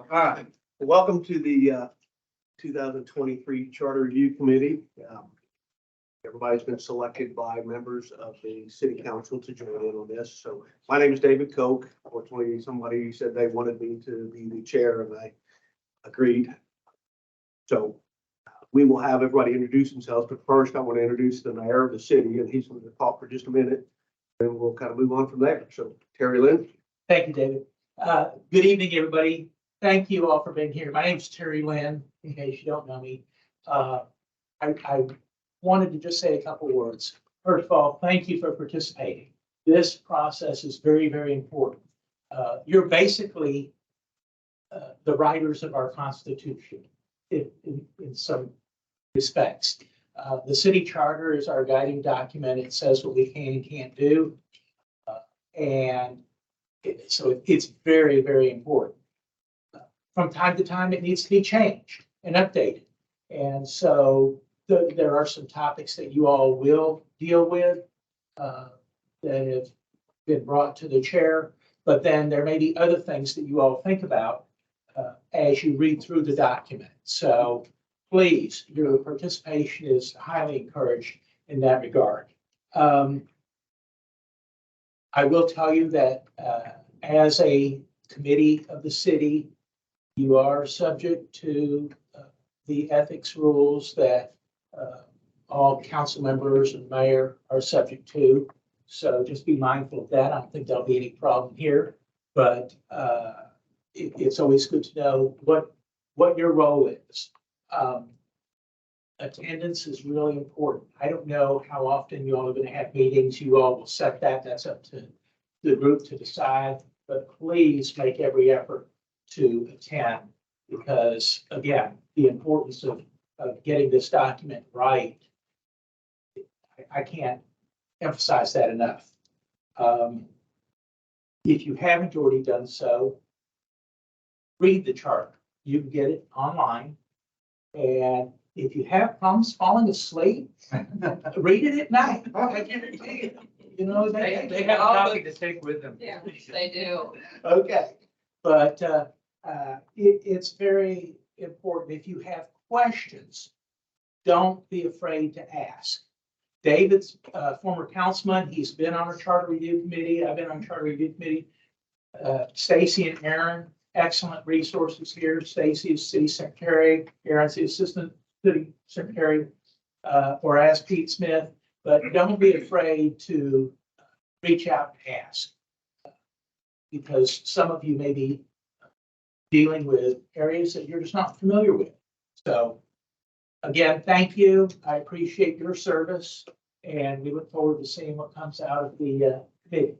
Hi, welcome to the 2023 Charter Review Committee. Everybody's been selected by members of the City Council to join in on this. So my name is David Koch. Fortunately, somebody said they wanted me to be the chair and I agreed. So we will have everybody introduce themselves, but first I want to introduce the mayor of the city, and he's going to talk for just a minute. Then we'll kind of move on from there. So Terry Lynn. Thank you, David. Good evening, everybody. Thank you all for being here. My name is Terry Lynn, in case you don't know me. I wanted to just say a couple words. First of all, thank you for participating. This process is very, very important. You're basically the writers of our Constitution in some respects. The city charter is our guiding document. It says what we can and can't do. So it's very, very important. From time to time, it needs to be changed and updated. And so there are some topics that you all will deal with that have been brought to the chair. But then there may be other things that you all think about as you read through the document. So please, your participation is highly encouraged in that regard. I will tell you that as a committee of the city, you are subject to the ethics rules that all council members and mayor are subject to. So just be mindful of that. I don't think there'll be any problem here, but it's always good to know what your role is. Attendance is really important. I don't know how often you all are going to have meetings. You all will set that. That's up to the group to decide, but please make every effort to attend because, again, the importance of getting this document right, I can't emphasize that enough. If you haven't already done so, read the chart. You can get it online. And if you have problems falling asleep, read it at night. I guarantee you. You know, they have a copy to take with them. Yeah, they do. Okay, but it's very important. If you have questions, don't be afraid to ask. David's former councilman. He's been on our charter review committee. I've been on charter review committee. Stacy and Aaron, excellent resources here. Stacy is city secretary. Aaron's the assistant city secretary, or ask Pete Smith. But don't be afraid to reach out and ask, because some of you may be dealing with areas that you're just not familiar with. So again, thank you. I appreciate your service, and we look forward to seeing what comes out of the committee.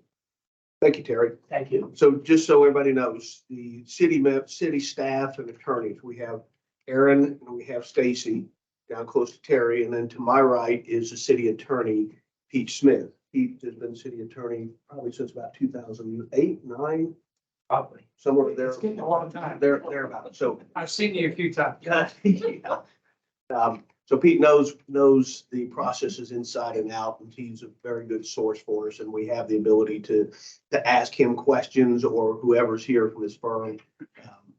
Thank you, Terry. Thank you. So just so everybody knows, the city staff and attorneys, we have Aaron and we have Stacy down close to Terry. And then to my right is the city attorney, Pete Smith. Pete has been city attorney probably since about 2008, 9, Probably. somewhere there. It's getting a long time. Thereabout. So I've seen you a few times. yeah. So Pete knows the processes inside and out, and he's a very good source for us. And we have the ability to ask him questions or whoever's here from his firm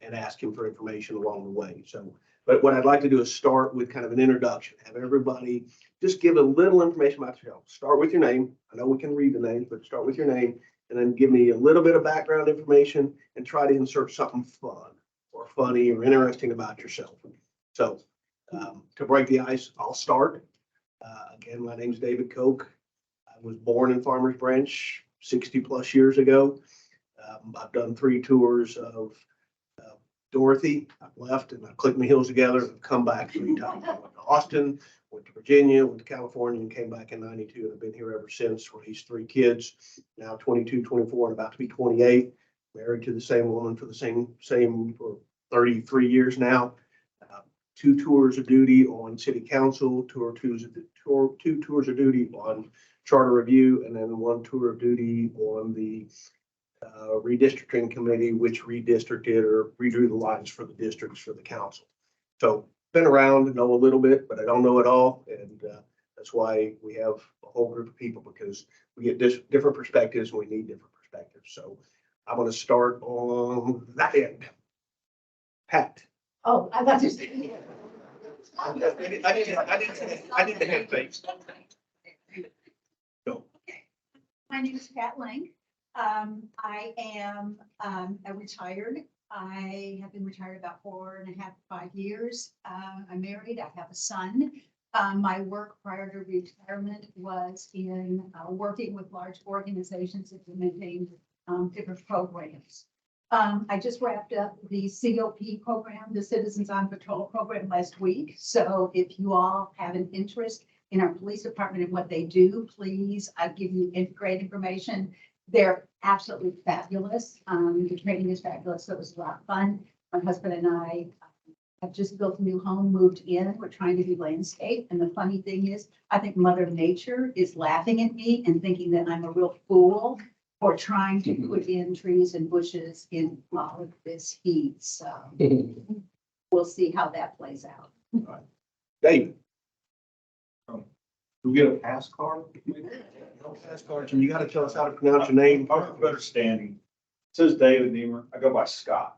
and ask him for information along the way. So, but what I'd like to do is start with kind of an introduction. Have everybody just give a little information about yourself. Start with your name. I know we can read the names, but start with your name and then give me a little bit of background information and try to insert something fun or funny or interesting about yourself. So to break the ice, I'll start. Again, my name is David Koch. I was born in Farmers Branch 60 plus years ago. I've done 3 tours of Dorothy. I've left and I've clicked my heels together and come back 3 times. I went to Austin, went to Virginia, went to California, and came back in 92. And I've been here ever since, raised 3 kids, now 22, 24, and about to be 28. Married to the same woman for the same for 33 years now. 2 tours of duty on city council, 2 tours of duty on charter review, and then 1 tour of duty on the redistricting committee, which redistricted or redrew the lines for the districts for the council. So been around and know a little bit, but I don't know it all. And that's why we have a whole group of people, because we get different perspectives and we need different perspectives. So I'm going to start on that end. Pat. Oh, I thought you said. I didn't have things. Go. My name is Pat Lang. I am a retired. I have been retired about 4.5, 5 years. I'm married. I have a son. My work prior to retirement was in working with large organizations implementing different programs. I just wrapped up the COP program, the Citizens on Patrol program last week. So if you all have an interest in our police department and what they do, please, I give you great information. They're absolutely fabulous. The training is fabulous. So it was a lot of fun. My husband and I have just built a new home, moved in. We're trying to do landscape. And the funny thing is, I think Mother Nature is laughing at me and thinking that I'm a real fool for trying to put in trees and bushes in all of this heat. So we'll see how that plays out. David. Do we get a pass card? No pass cards, and you gotta tell us how to pronounce your name. I'm better standing. It says David Niemer. I go by Scott.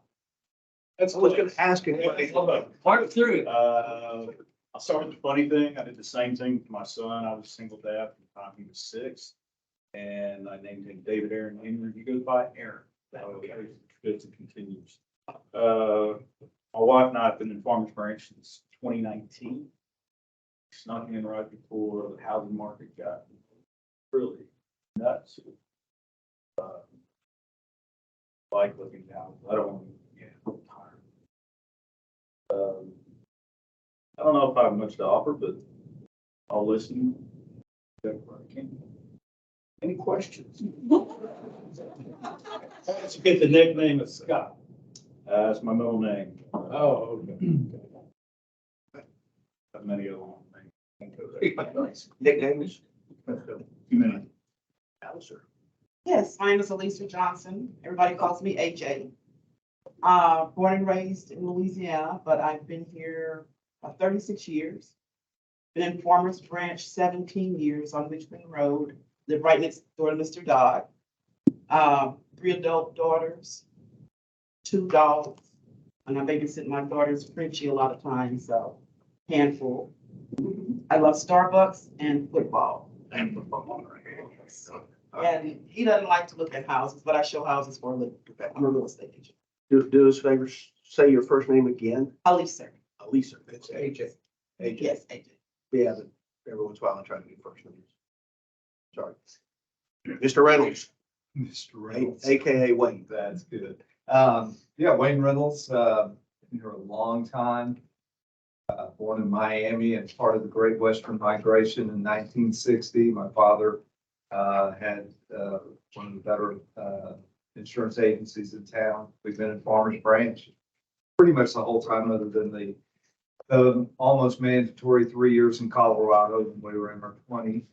I was gonna ask anybody. Part through. I started the funny thing. I did the same thing to my son. I was a single dad from the time he was 6. And I named him David Aaron Niemer. He goes by Aaron. It continues. My wife and I have been in Farmers Branch since 2019. Snuck in right before the housing market got really nuts. Like looking down, I don't want to, I'm tired. I don't know if I have much to offer, but I'll listen. Any questions? Let's get the nickname of Scott. That's my middle name. Oh, okay. Got many other long names. Nicknames? Too many. Alistair. Yes, my name is Elisa Johnson. Everybody calls me AJ. Born and raised in Louisiana, but I've been here 36 years. Been in Farmers Branch 17 years on Richmond Road. Live right next door to Mr. Dodd. 3 adult daughters, 2 dogs, and I babysit my daughter's Frenchie a lot of times, so handful. I love Starbucks and football. And football right here. And he doesn't like to look at houses, but I show houses for a living. I'm a real estate agent. Do us a favor, say your first name again. Elisa. Elisa, that's AJ. AJ. Yes, AJ. Yeah, but every once in a while I try to do first names. Sorry. Mr. Reynolds, Mr. Reynolds. AKA Wayne. That's good. Yeah, Wayne Reynolds, been here a long time. Born in Miami and part of the Great Western Migration in 1960. My father had one of the better insurance agencies in town. We've been in Farmers Branch pretty much the whole time, other than the almost mandatory 3 years in Colorado when we were in our 20s.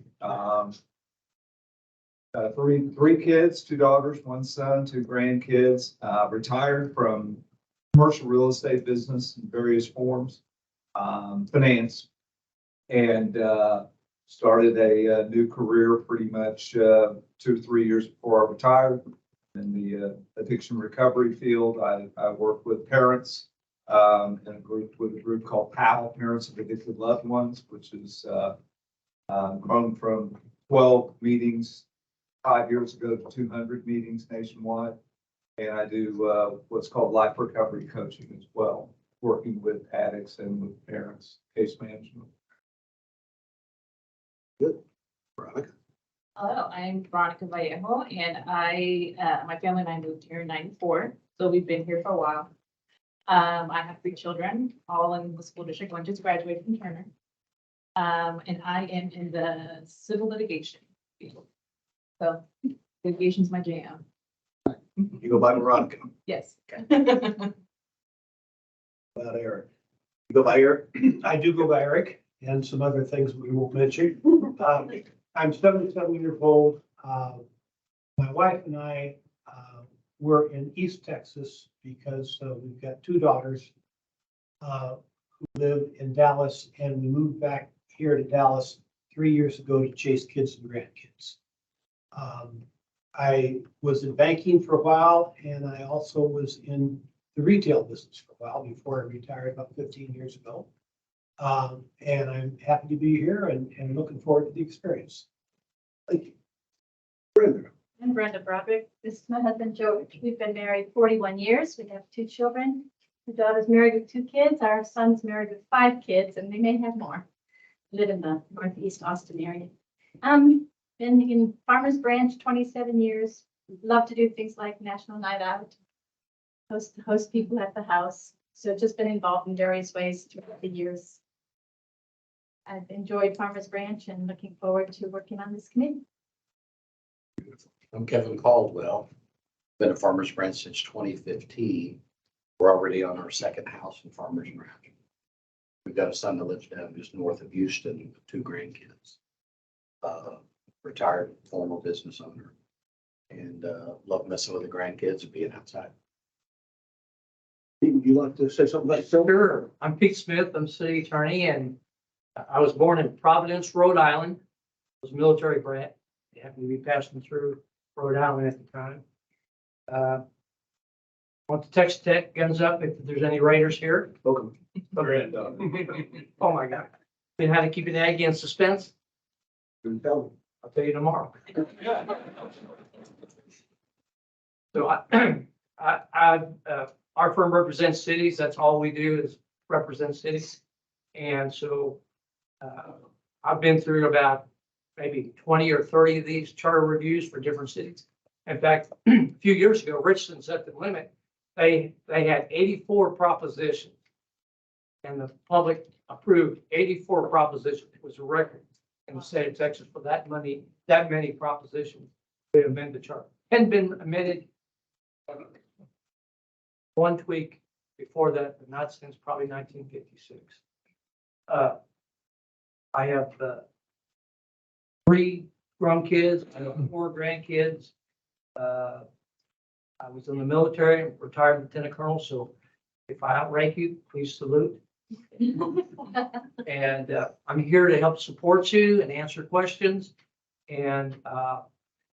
Three kids, 2 daughters, 1 son, 2 grandkids. Retired from commercial real estate business in various forms, finance, and started a new career pretty much 2 or 3 years before I retired in the addiction recovery field. I work with parents in a group called PAL, Parents of Addicted Loved Ones, which is grown from 12 meetings 5 years ago to 200 meetings nationwide. And I do what's called life recovery coaching as well, working with addicts and with parents, case management. Good. Veronica. Hello, I'm Veronica Vallejo, and my family and I moved here in '94, so we've been here for a while. I have 3 children, all in the school district. One just graduated from Turner. And I am in the civil litigation field. So litigation's my jam. You go by Veronica. Yes. About Eric. You go by Eric? I do go by Eric and some other things we won't mention. I'm 77 years old. My wife and I were in East Texas because we've got 2 daughters who live in Dallas, and we moved back here to Dallas 3 years ago to chase kids and grandkids. I was in banking for a while, and I also was in the retail business for a while before I retired about 15 years ago. And I'm happy to be here and looking forward to the experience. Thank you. Brenda, I'm Brenda Broderick. This is my husband, George. We've been married 41 years. We have 2 children. The daughter's married with 2 kids. Our son's married with 5 kids, and they may have more. Live in the Northeast Austin area. Been in Farmers Branch 27 years. Love to do things like National Night Out, host people at the house. So just been involved in various ways throughout the years. I've enjoyed Farmers Branch and looking forward to working on this committee. I'm Kevin Caldwell. Been a Farmers Branch since 2015. We're already on our second house in Farmers Branch. We've got a son that lives down just north of Houston with 2 grandkids. Retired former business owner, and love messing with the grandkids and being outside. Pete, would you like to say something about yourself? Sure. I'm Pete Smith. I'm city attorney, and I was born in Providence, Rhode Island. I was a military brat. I happened to be passing through Rhode Island at the time. Want to text tech guns up if there's any raiders here. Welcome. Oh my God. Been how to keep an Aggie in suspense? Didn't tell me. I'll tell you tomorrow. So our firm represents cities. That's all we do is represent cities. And so I've been through about maybe 20 or 30 of these charter reviews for different cities. In fact, a few years ago, Richardson set the limit. They had 84 propositions, and the public approved 84 propositions. It was a record in the state of Texas for that many propositions to amend the charter. Hadn't been amended one tweak before that, but not since probably 1956. I have 3 grown kids. I have 4 grandkids. I was in the military, retired lieutenant colonel, so if I outrank you, please salute. And I'm here to help support you and answer questions. And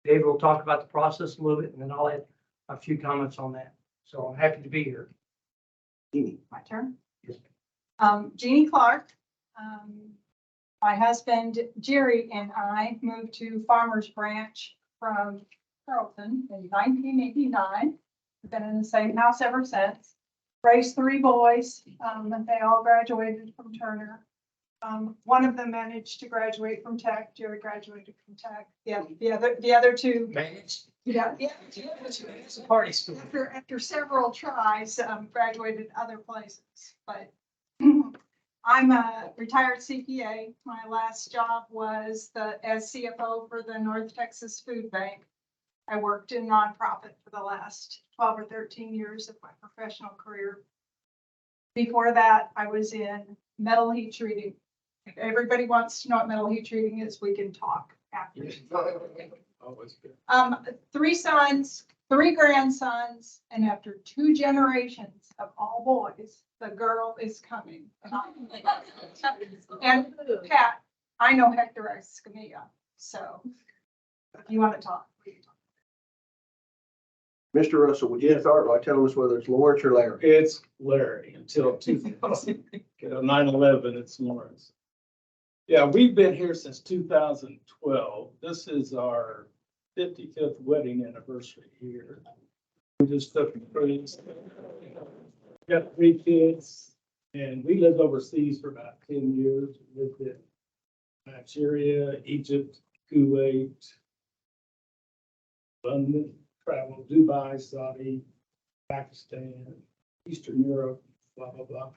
David will talk about the process a little bit, and then I'll add a few comments on that. So I'm happy to be here. Jeannie. My turn. Yes. Jeannie Clark. My husband Jerry and I moved to Farmers Branch from Carrollton in 1989. We've been in the same house ever since. Raised 3 boys. They all graduated from Turner. One of them managed to graduate from Tech. Jerry graduated from Tech. Yeah, the other 2. Managed. Yeah. It's a party school. After several tries, graduated other places, but I'm a retired CPA. My last job was as CFO for the North Texas Food Bank. I worked in nonprofit for the last 12 or 13 years of my professional career. Before that, I was in metal heat treating. If everybody wants to know what metal heat treating is, we can talk after. 3 sons, 3 grandsons, and after 2 generations of all boys, the girl is coming. And Pat, I know Hector Escamilla, so if you want to talk, we can talk. Mr. Russell, would you start by telling us whether it's Lawrence or Larry? It's Larry until 2000, 9/11, it's Lawrence. Yeah, we've been here since 2012. This is our 55th wedding anniversary here. We just took the cruise. Got 3 kids, and we lived overseas for about 10 years. We lived in Nigeria, Egypt, Kuwait, London, traveled Dubai, Saudi, Pakistan, Eastern Europe, blah, blah, blah.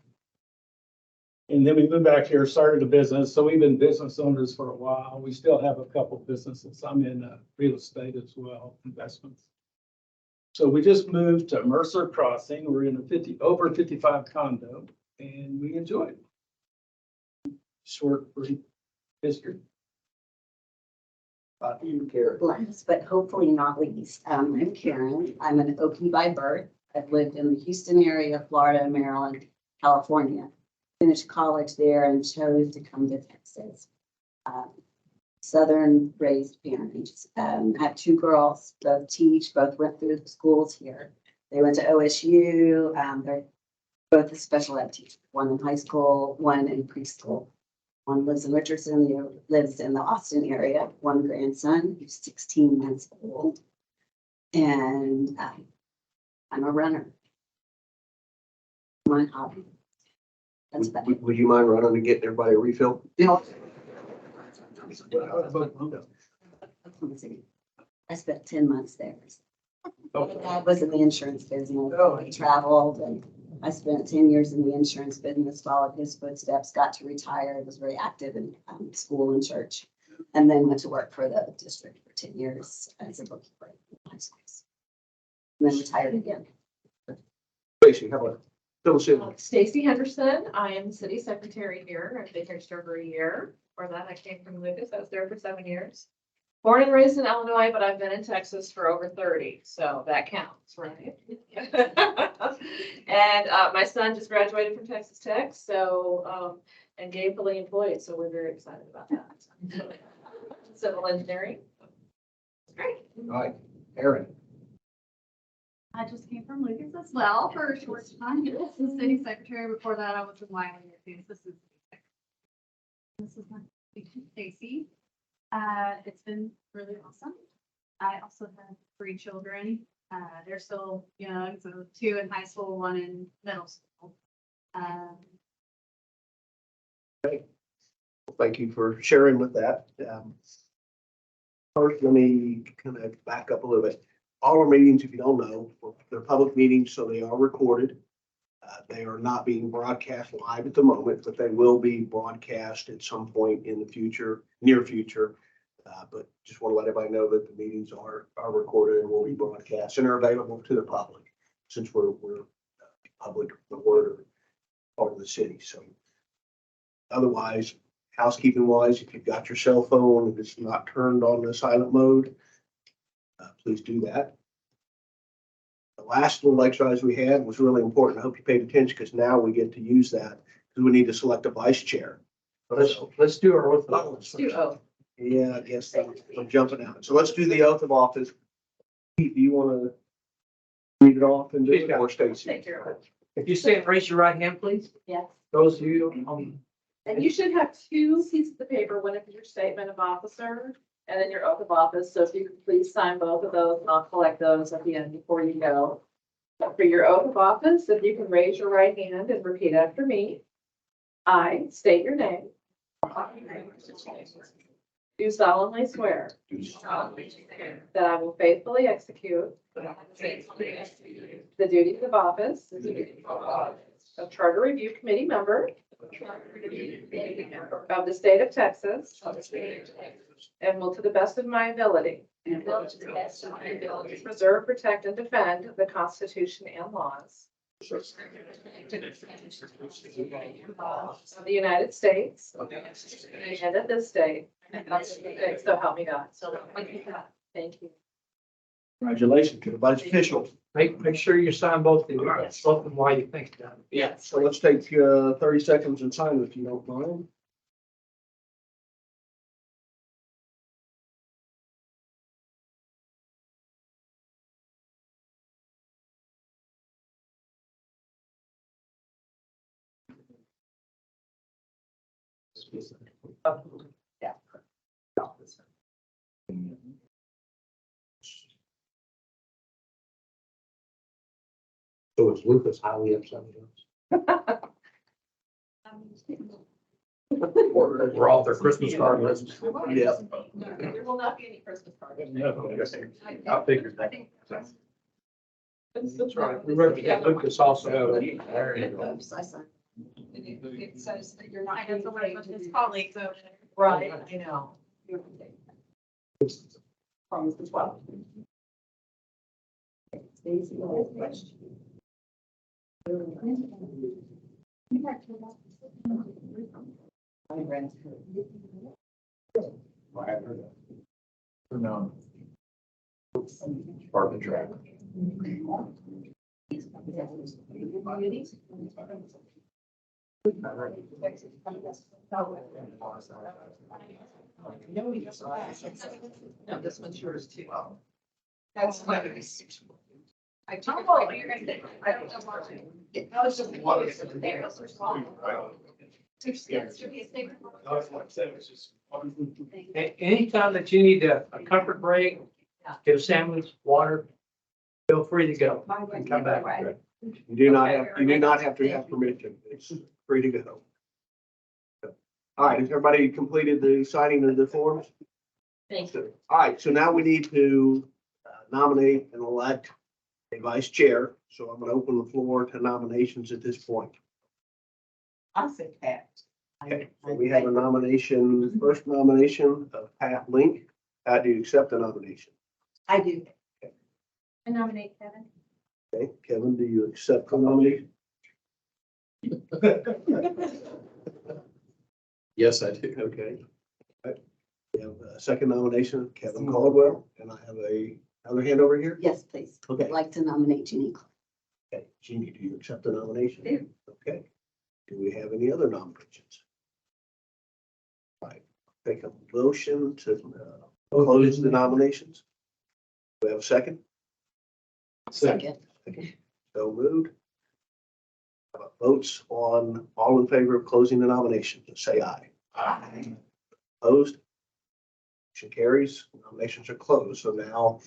And then we moved back here, started a business. So we've been business owners for a while. We still have a couple businesses. I'm in real estate as well, investments. So we just moved to Mercer Crossing. We're in a over 55 condo, and we enjoy it. Short, brief history. You, Karen. Last, but hopefully not least, I'm Karen. I'm an Okie by birth. I've lived in the Houston area, Florida, Maryland, California. Finished college there and chose to come to Texas. Southern raised parents. I have 2 girls, both teach, both went through the schools here. They went to OSU. They're both the special ed teachers, one in high school, one in preschool. One lives in Richardson, the other lives in the Austin area. One grandson who's 16 months old. And I'm a runner. My hobby. That's about it. Would you mind running to get everybody a refill? I spent 10 months there. My dad was in the insurance business. He traveled and I spent 10 years in the insurance business, followed his footsteps, got to retire, was very active in school and church. And then went to work for the district for 10 years as a bookkeeper in high schools. And then retired again. Tracy, how about, fill us in. Stacy Henderson, I am city secretary here. I've been here just over a year. For that, I came from Lucas. I was there for 7 years. Born and raised in Illinois, but I've been in Texas for over 30, so that counts, right? And my son just graduated from Texas Tech, so and gainfully employed, so we're very excited about that. Civil engineering. Great. All right, Aaron. I just came from Lucas as well for a short time. This is city secretary. Before that, I was in Wyoming. This is my Stacy. It's been really awesome. I also have 3 children. They're still young, so 2 in high school, 1 in middle school. Thank you for sharing with that. First, let me kind of back up a little bit. All our meetings, if you don't know, they're public meetings, so they are recorded. They are not being broadcast live at the moment, but they will be broadcast at some point in the future, near future. But just want to let everybody know that the meetings are recorded and will be broadcast and are available to the public since we're public, we're part of the city. So otherwise, housekeeping wise, if you've got your cell phone and it's not turned on the silent mode, please do that. The last little exercise we had was really important. I hope you paid attention because now we get to use that because we need to select a vice chair. Let's do our oath of office. Do oath. Yeah, I guess I'm jumping out. So let's do the oath of office. Pete, do you want to read it off and do it, or Stacy? Take care of it. If you stand, raise your right hand, please. Yes. Those of you, And you should have 2 pieces of paper, one of your statement of officer and then your oath of office. So if you could please sign both of those, and I'll collect those at the end before you go. For your oath of office, if you can raise your right hand and repeat after me. I state your name. Do solemnly swear that I will faithfully execute the duties of office of Charter Review Committee member of the state of Texas and will to the best of my ability preserve, protect, and defend the Constitution and laws of the United States and of this state. So help me God. Thank you. Congratulations to the vice official. make sure you sign both of them while you think about it. Yeah. So let's take 30 seconds and sign if you don't mind. Yeah. So it's Lucas Highway up Sunny We're all their Christmas card lists. Yeah. There will not be any Christmas cards. I figured that. That's right. Remember that Lucas also. Oops, I signed. It says that you're not. I have to work with his colleagues over there. Right, I know. From the 12th. Stacy, you have a question? My friends. No. Part of the track. No, this one's yours too. That's what I took it. You're gonna say, I don't know what to. I was just. There, those are small. Too scared to be a big. Anytime that you need a comfort break, get a sandwich, water, feel free to go and come back. You do not have, you do not have to have permission. It's free to go. All right, has everybody completed the signing of the forms? Thank you. All right, so now we need to nominate and elect a vice chair. So I'm going to open the floor to nominations at this point. I said Pat. Okay, so we have a nomination, first nomination of Pat Link. Pat, do you accept the nomination? I do. I nominate Kevin. Okay, Kevin, do you accept the nomination? Yes, I do. Okay. All right. We have a second nomination, Kevin Caldwell, and I have another hand over here. Yes, please. Okay. I'd like to nominate Jeannie Clark. Okay, Jeannie, do you accept the nomination? I do. Okay. Do we have any other nominations? All right, take a motion to close the nominations. Do we have a second? Second. So moved. How about votes on all in favor of closing the nominations, say aye. Aye. Opposed? Motion carries. Nominations are closed. So now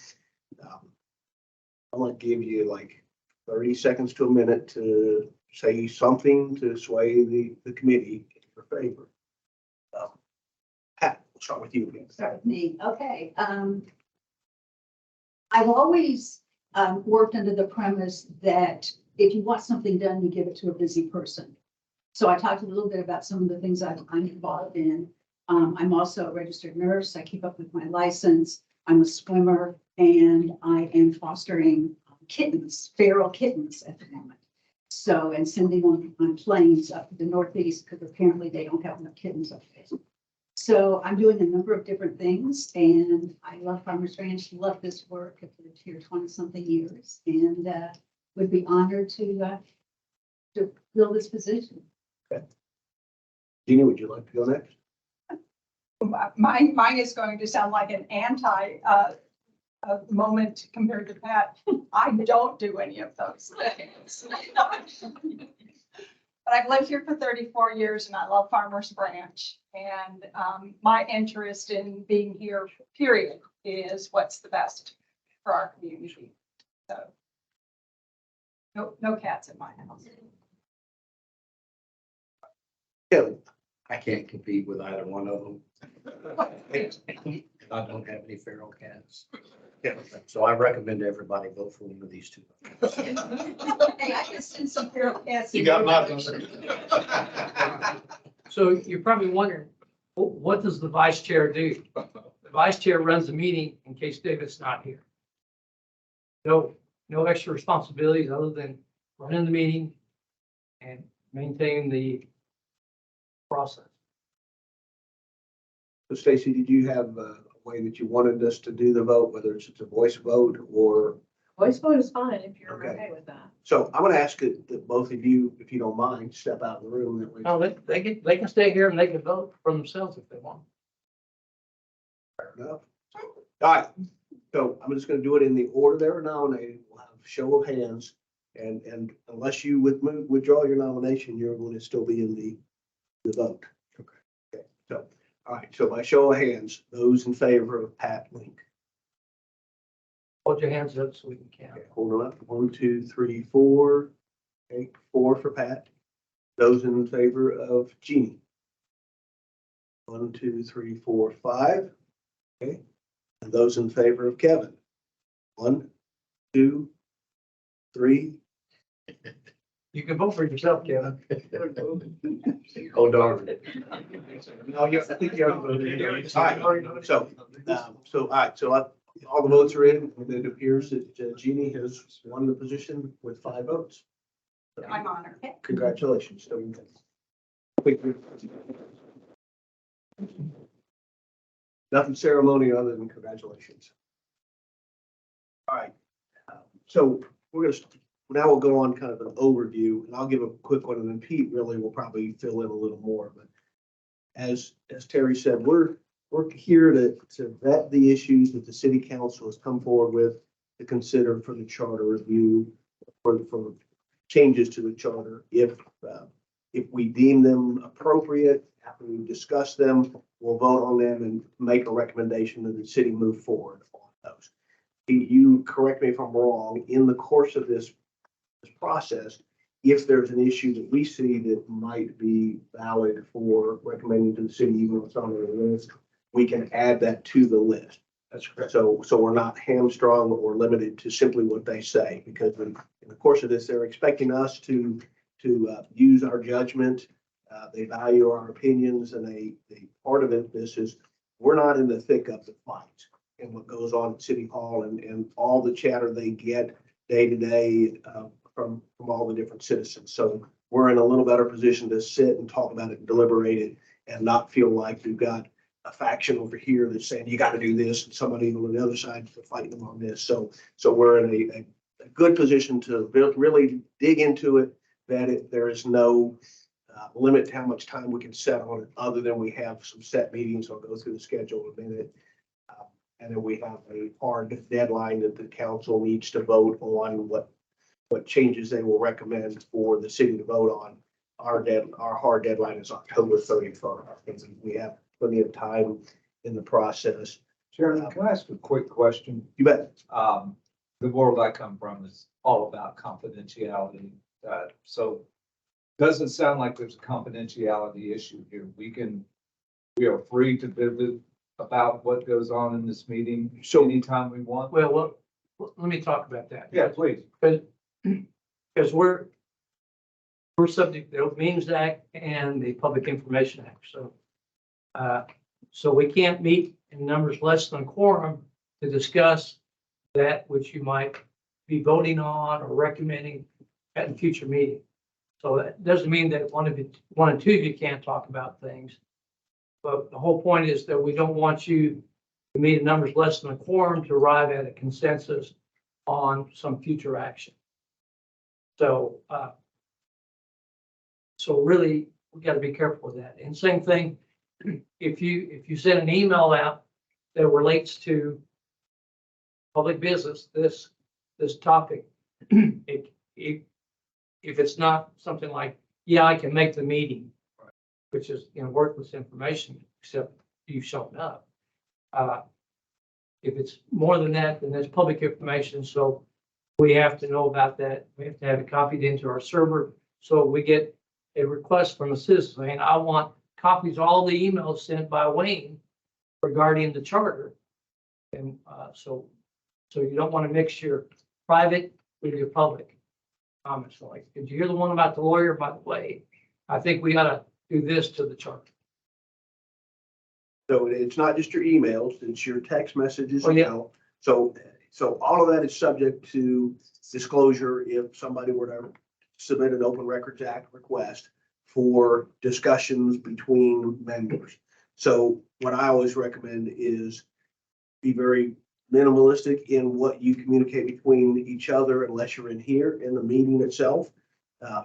I'm going to give you like 30 seconds to a minute to say something to sway the committee in your favor. Pat, we'll start with you again. Start with me. Okay. I've always worked under the premise that if you want something done, you give it to a busy person. So I talked a little bit about some of the things I'm involved in. I'm also a registered nurse. I keep up with my license. I'm a swimmer, and I am fostering kittens, feral kittens at the moment. So, and sending them on planes up to the Northeast because apparently they don't have enough kittens up there. So I'm doing a number of different things, and I love Farmers Ranch, love this work. I've lived here 20-something years, and would be honored to fill this position. Jeannie, would you like to go next? Mine is going to sound like an moment compared to Pat. I don't do any of those things. But I've lived here for 34 years and I love Farmers Branch. And my interest in being here, period, is what's the best for our community. So no cats in my house. Kevin. I can't compete with either one of them. I don't have any feral cats. Yeah. So I recommend everybody vote for one of these two. Hey, I can send some feral cats. You got my So you're probably wondering, what does the vice chair do? The vice chair runs the meeting in case David's not here. No extra responsibilities other than running the meeting and maintaining the process. So Stacy, did you have a way that you wanted us to do the vote, whether it's a voice vote or? Voice vote is fine if you're Okay. okay with that. So I'm going to ask that both of you, if you don't mind, step out of the room. That way. No, they can stay here and they can vote for themselves if they want. Fair enough. All right. So I'm just going to do it in the order they were nominated. We'll have a show of hands. And unless you withdraw your nomination, you're going to still be in the vote. Okay. So, all right. So by show of hands, those in favor of Pat Link. Hold your hands up so we can count. Okay, hold on up. 1, 2, 3, 4. Okay, 4 for Pat. Those in favor of Jeannie. 1, 2, 3, 4, 5. Okay. And those in favor of Kevin. 1, 2, 3. You can vote for yourself, Kevin. Oh, darn. No, I think you have voted. All right. So, all right. So all the votes are in, and it appears that Jeannie has won the position with 5 votes. I'm honored. Congratulations. Nothing ceremonial other than congratulations. All right. So now we'll go on kind of an overview, and I'll give a quick one, and then Pete really will probably fill in a little more. But as Terry said, we're here to vet the issues that the city council has come forward with to consider for the charter review, for changes to the charter. If we deem them appropriate, after we discuss them, we'll vote on them and make a recommendation that the city move forward on those. You correct me if I'm wrong, in the course of this process, if there's an issue that we see that might be valid for recommending to the city, even though it's on the list, we can add that to the list. That's correct. So we're not hamstrung or limited to simply what they say, because in the course of this, they're expecting us to use our judgment. They value our opinions, and they part of it, this is, we're not in the thick of the fight and what goes on at City Hall and all the chatter they get day to day from all the different citizens. So we're in a little better position to sit and talk about it and deliberate it and not feel like we've got a faction over here that's saying you got to do this and somebody on the other side is fighting them on this. So we're in a good position to really dig into it, vet it. There is no limit to how much time we can set on it, other than we have some set meetings. I'll go through the schedule in a minute. And then we have a hard deadline that the council needs to vote on what changes they will recommend for the city to vote on. Our hard deadline is October 31st. We have plenty of time in the process. Chairman, can I ask a quick question? You bet. The world I come from is all about confidentiality. So doesn't sound like there's a confidentiality issue here. We are free to visit about what goes on in this meeting anytime we want. Well, let me talk about that. Yeah, please. Because we're subject to the Open Meetings Act and the Public Information Act. So we can't meet in numbers less than quorum to discuss that which you might be voting on or recommending at a future meeting. So that doesn't mean that one and two of you can't talk about things. But the whole point is that we don't want you to meet in numbers less than a quorum to arrive at a consensus on some future action. So really, we got to be careful with that. And same thing, if you send an email out that relates to public business, this topic, if it's not something like, yeah, I can make the meeting, which is, worthless information, except you've shown up. If it's more than that, then there's public information. So we have to know about that. We have to have it copied into our server. So we get a request from a citizen saying, I want copies of all the emails sent by Wayne regarding the charter. And so you don't want to mix your private with your public comments. Like, did you hear the one about the lawyer? By the way, I think we got to do this to the charter. So it's not just your emails, it's your text messages. Oh, yeah. So all of that is subject to disclosure if somebody were to submit an Open Records Act request for discussions between members. So what I always recommend is be very minimalistic in what you communicate between each other, unless you're in here in the meeting itself.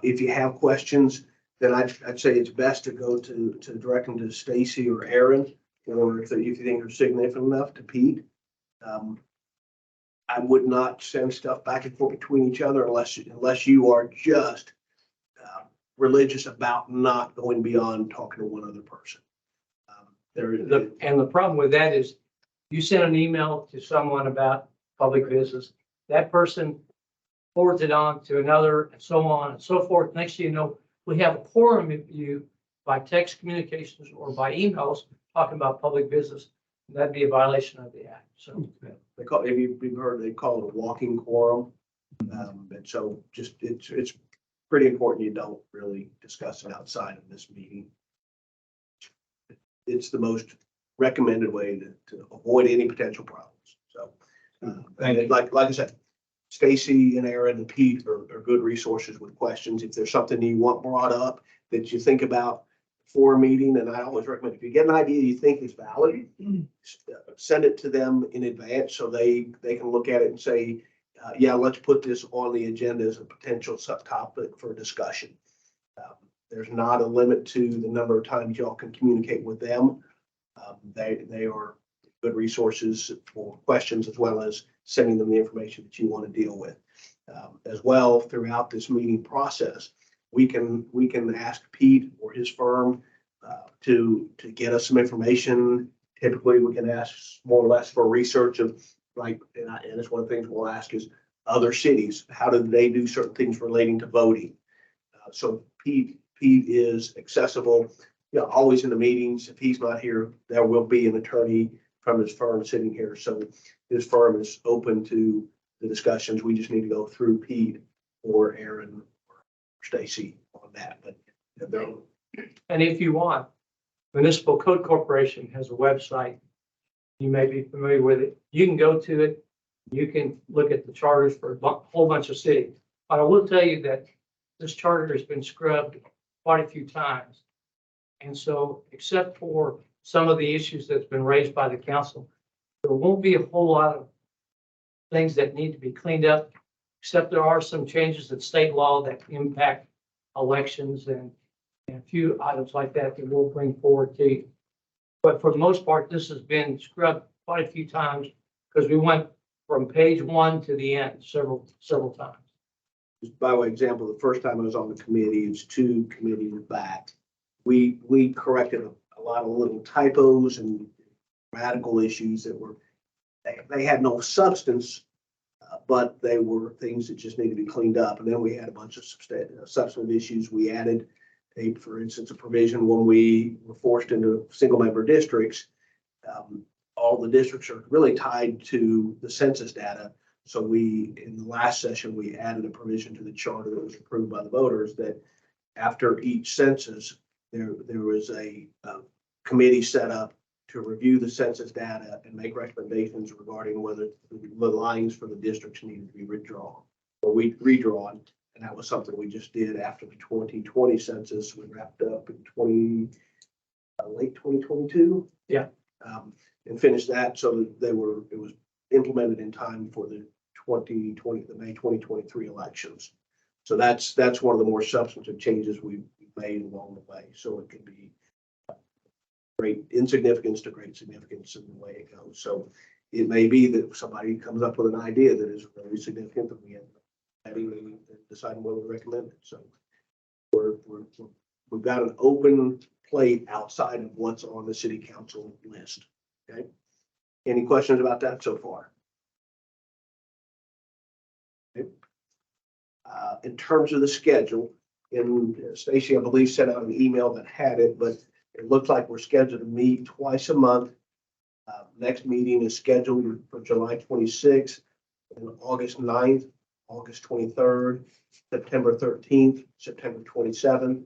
If you have questions, then I'd say it's best to go to direct them to Stacy or Aaron, or if you think they're significant enough, to Pete. I would not send stuff back and forth between each other unless you are just religious about not going beyond talking to one other person. And the problem with that is you send an email to someone about public business, that person forwards it on to another, and so on and so forth. Next thing you know, we have a quorum of you by text communications or by emails talking about public business. That'd be a violation of the act. So They call, if you've heard, they call it a walking quorum. And so it's pretty important you don't really discuss it outside of this meeting. It's the most recommended way to avoid any potential problems. So, and like I said, Stacy and Aaron and Pete are good resources with questions. If there's something you want brought up that you think about for a meeting, and I always recommend, if you get an idea you think is valid, send it to them in advance so they can look at it and say, yeah, let's put this on the agenda as a potential subtopic for discussion. There's not a limit to the number of times y'all can communicate with them. They are good resources for questions as well as sending them the information that you want to deal with. As well, throughout this meeting process, we can ask Pete or his firm to get us some information. Typically, we can ask more or less for research of like, and it's one of the things we'll ask is other cities, how do they do certain things relating to voting? So Pete is accessible, you know, always in the meetings. If he's not here, there will be an attorney from his firm sitting here. So his firm is open to the discussions. We just need to go through Pete or Aaron or Stacy on that, but they're. And if you want, Municipal Code Corporation has a website. You may be familiar with it. You can go to it. You can look at the charters for a whole bunch of cities. But I will tell you that this charter has been scrubbed quite a few times. And so, except for some of the issues that's been raised by the council, there won't be a whole lot of things that need to be cleaned up, except there are some changes in state law that impact elections and a few items like that that we'll bring forward to you. But for the most part, this has been scrubbed quite a few times because we went from page 1 to the end several times. Just by way of example, the first time I was on the committee, it's 2 committees back. We corrected a lot of little typos and grammatical issues that were, they had no substance, but they were things that just needed to be cleaned up. And then we had a bunch of substantive issues. We added for instance, a provision when we were forced into single member districts. All the districts are really tied to the census data. So in the last session, we added a provision to the charter that was approved by the voters that after each census, there was a committee set up to review the census data and make recommendations regarding whether the lines for the districts needed to be redrawn or redrawn. And that was something we just did after the 2020 census. We wrapped up in late 2022. Yeah. And finished that so that it was implemented in time for the May 2023 elections. So that's one of the more substantive changes we've made along the way. So it can be great insignificance to great significance in the way it goes. So it may be that somebody comes up with an idea that is very significant that we end up adding and deciding whether to recommend it. So we've got an open plate outside of what's on the city council list. Okay. Any questions about that so far? Okay. In terms of the schedule, Stacy, I believe, sent out an email that had it, but it looks like we're scheduled to meet twice a month. Next meeting is scheduled for July 26th and August 9th, August 23rd, September 13th, September 27th,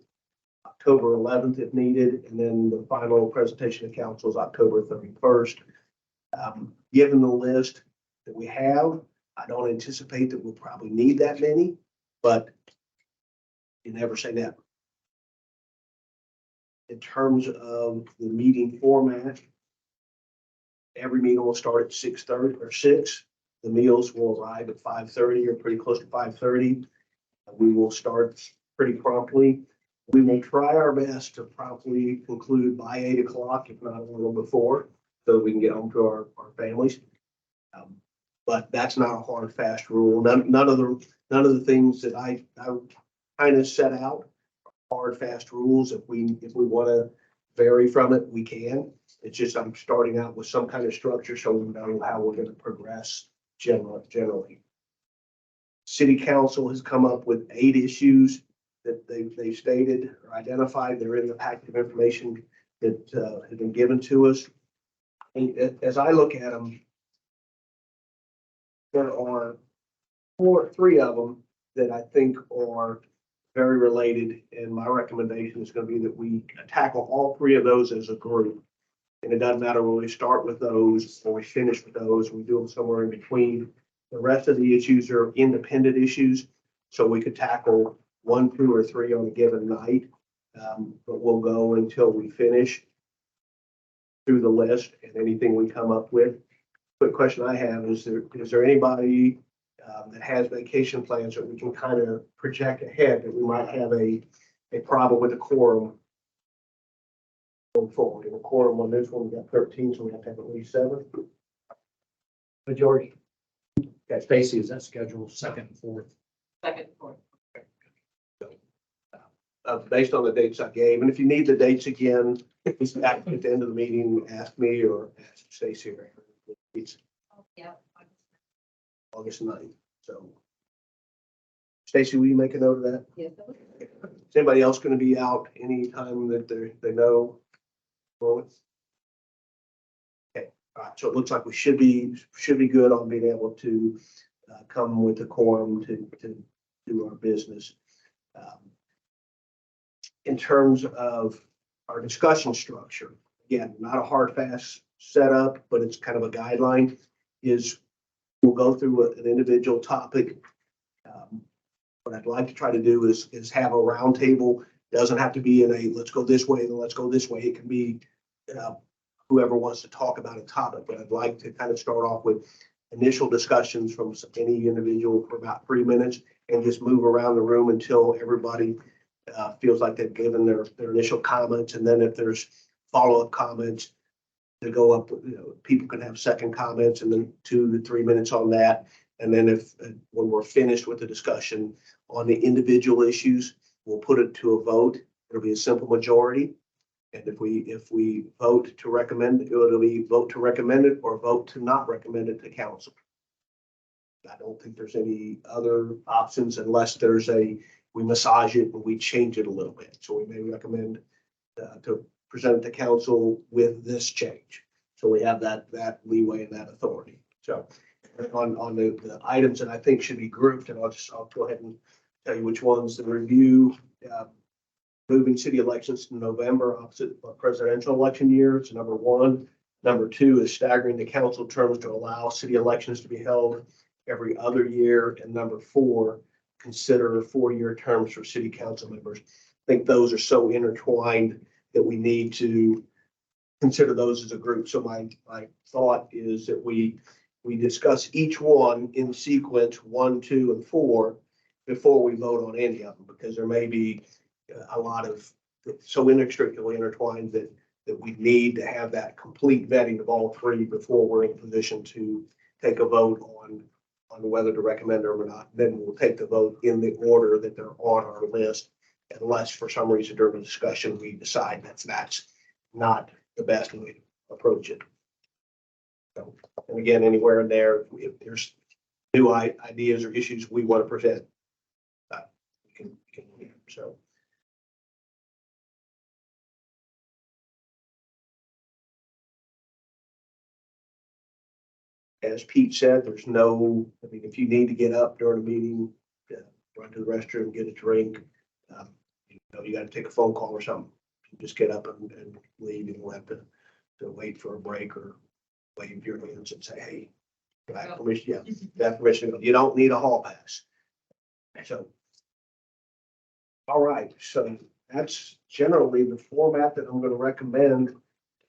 October 11th if needed, and then the final presentation of council is October 31st. Given the list that we have, I don't anticipate that we'll probably need that many, but you never say never. In terms of the meeting format, every meeting will start at 6:30 or 6. The meals will arrive at 5:30 or pretty close to 5:30. We will start pretty promptly. We will try our best to promptly conclude by 8 o'clock, if not a little before, so we can get home to our families. But that's not a hard, fast rule. None of the things that I kind of set out are hard, fast rules. If we want to vary from it, we can. It's just I'm starting out with some kind of structure so we know how we're going to progress generally. City Council has come up with 8 issues that they've stated or identified. They're in the packet of information that has been given to us. And as I look at them, there are 3 of them that I think are very related. And my recommendation is going to be that we tackle all 3 of those as a group. And it doesn't matter whether we start with those or we finish with those. We do them somewhere in between. The rest of the issues are independent issues. So we could tackle 1, 2, or 3 on a given night. But we'll go until we finish through the list and anything we come up with. Quick question I have is there anybody that has vacation plans that we can kind of project ahead that we might have a problem with a quorum going forward? In a quorum on this one, we got 13, so we have to have at least 7. Majority. Stacy, is that scheduled second and fourth? Second, fourth. Based on the dates I gave, and if you need the dates again, just at the end of the meeting, ask me or ask Stacy. It's Yeah. August 9th, so. Stacy, will you make a note of that? Yes. Is anybody else going to be out anytime that they know? Well, okay, all right, so it looks like we should be good on being able to come with a quorum to do our business. In terms of our discussion structure, again, not a hard, fast setup, but it's kind of a guideline, is we'll go through an individual topic. What I'd like to try to do is have a roundtable. Doesn't have to be in a, let's go this way, then let's go this way. It can be whoever wants to talk about a topic, but I'd like to kind of start off with initial discussions from any individual for about 3 minutes and just move around the room until everybody feels like they've given their initial comments. And then if there's follow-up comments to go up, people can have second comments and then 2 to 3 minutes on that. And then if, when we're finished with the discussion on the individual issues, we'll put it to a vote. It'll be a simple majority. And if we vote to recommend, it'll be vote to recommend it or vote to not recommend it to council. I don't think there's any other options unless there's we massage it and we change it a little bit. So we may recommend to present it to council with this change. So we have that leeway and that authority. So on the items that I think should be grouped, and I'll go ahead and tell you which ones. The review, moving city elections to November opposite presidential election year. It's number 1. Number 2 is staggering the council terms to allow city elections to be held every other year. And number 4, consider 4-year terms for city council members. I think those are so intertwined that we need to consider those as a group. So my thought is that we discuss each one in sequence 1, 2, and 4 before we vote on any of them, because there may be a lot of so inextricably intertwined that we need to have that complete vetting of all 3 before we're in a position to take a vote on whether to recommend them or not. Then we'll take the vote in the order that they're on our list, unless for some reason during the discussion we decide that's not the best way to approach it. So, and again, anywhere in there, if there's new ideas or issues we want to present, we can so. As Pete said, there's no, I mean, if you need to get up during a meeting, run to the restroom, get a drink, you got to take a phone call or something, you just get up and leave. You don't have to wait for a break or wave your hands and say, hey, do I have permission? Yeah, you have permission. You don't need a hall pass. So, all right. So that's generally the format that I'm going to recommend.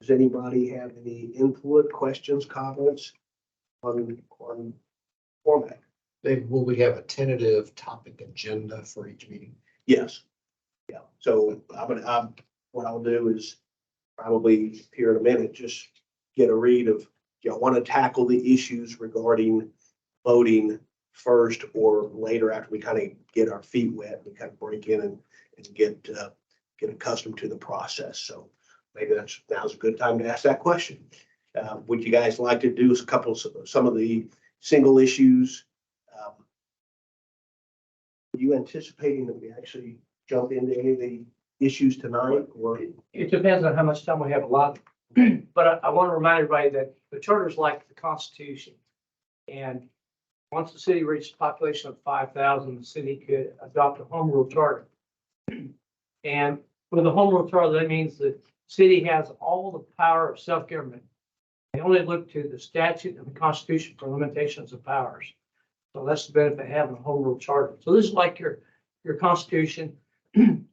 Does anybody have any input, questions, comments on format? Dave, will we have a tentative topic agenda for each meeting? Yes. Yeah. So what I'll do is probably here in a minute, just get a read of, I want to tackle the issues regarding voting first or later after we kind of get our feet wet, we kind of break in and get accustomed to the process. So maybe now's a good time to ask that question. Would you guys like to do some of the single issues? Are you anticipating that we actually jump into any of the issues tonight, or? It depends on how much time we have allotted. But I want to remind everybody that the charter is like the Constitution. And once the city reaches a population of 5,000, the city could adopt a home rule charter. And with a home rule charter, that means the city has all the power of self-government. They only look to the statute and the Constitution for limitations of powers. So that's the benefit of having a home rule charter. So this is like your Constitution.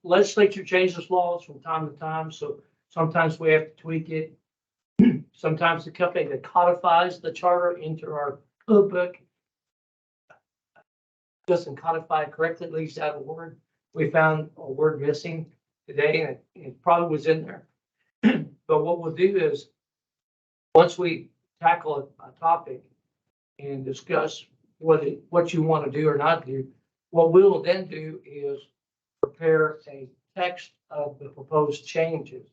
Legislature changes laws from time to time, so sometimes we have to tweak it. Sometimes the company that codifies the charter into our code book doesn't codify it correctly, leaves out a word. We found a word missing today, and it probably was in there. But what we'll do is, once we tackle a topic and discuss what you want to do or not do. What we will then do is prepare a text of the proposed changes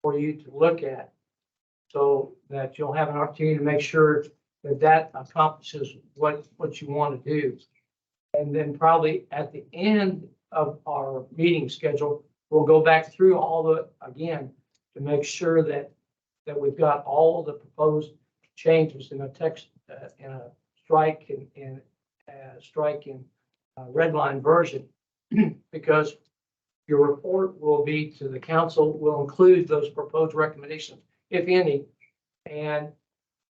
for you to look at, so that you'll have an opportunity to make sure that that accomplishes what you want to do. And then probably at the end of our meeting schedule, we'll go back through all the, again, to make sure that we've got all the proposed changes in a text, in a strike and red line version. Because your report will be to the council, will include those proposed recommendations, if any. And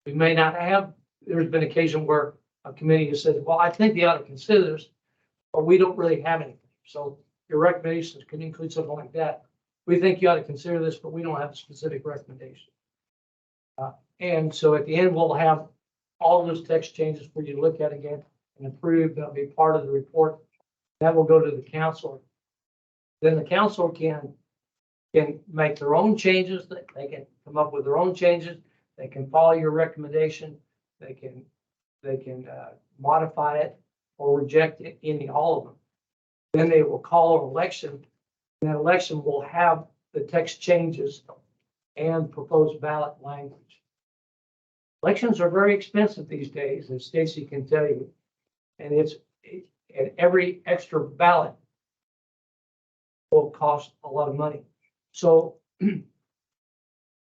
we may not have, there's been occasion where a committee has said, well, I think they ought to consider this, but we don't really have anything. So your recommendations can include something like that. We think you ought to consider this, but we don't have a specific recommendation. And so at the end, we'll have all those text changes for you to look at again and approve. That'll be part of the report. That will go to the council. Then the council can make their own changes. They can come up with their own changes. They can follow your recommendation. They can modify it or reject it, all of them. Then they will call an election. And that election will have the text changes and proposed ballot language. Elections are very expensive these days, as Stacy can tell you. And and every extra ballot will cost a lot of money. So don't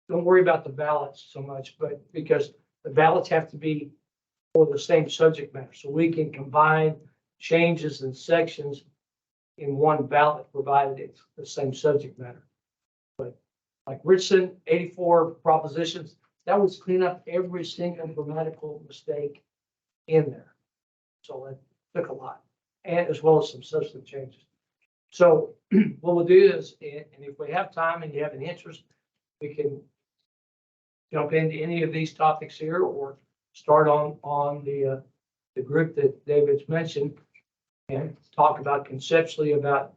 worry about the ballots so much, but because the ballots have to be for the same subject matter. So we can combine changes and sections in one ballot, provided it's the same subject matter. But like Richardson, 84 propositions, that was clean up every single grammatical mistake in there. So it took a lot, and as well as some substantive changes. So what we'll do is, and if we have time and you have an interest, we can jump into any of these topics here, or start on the group that David's mentioned and talk about conceptually about,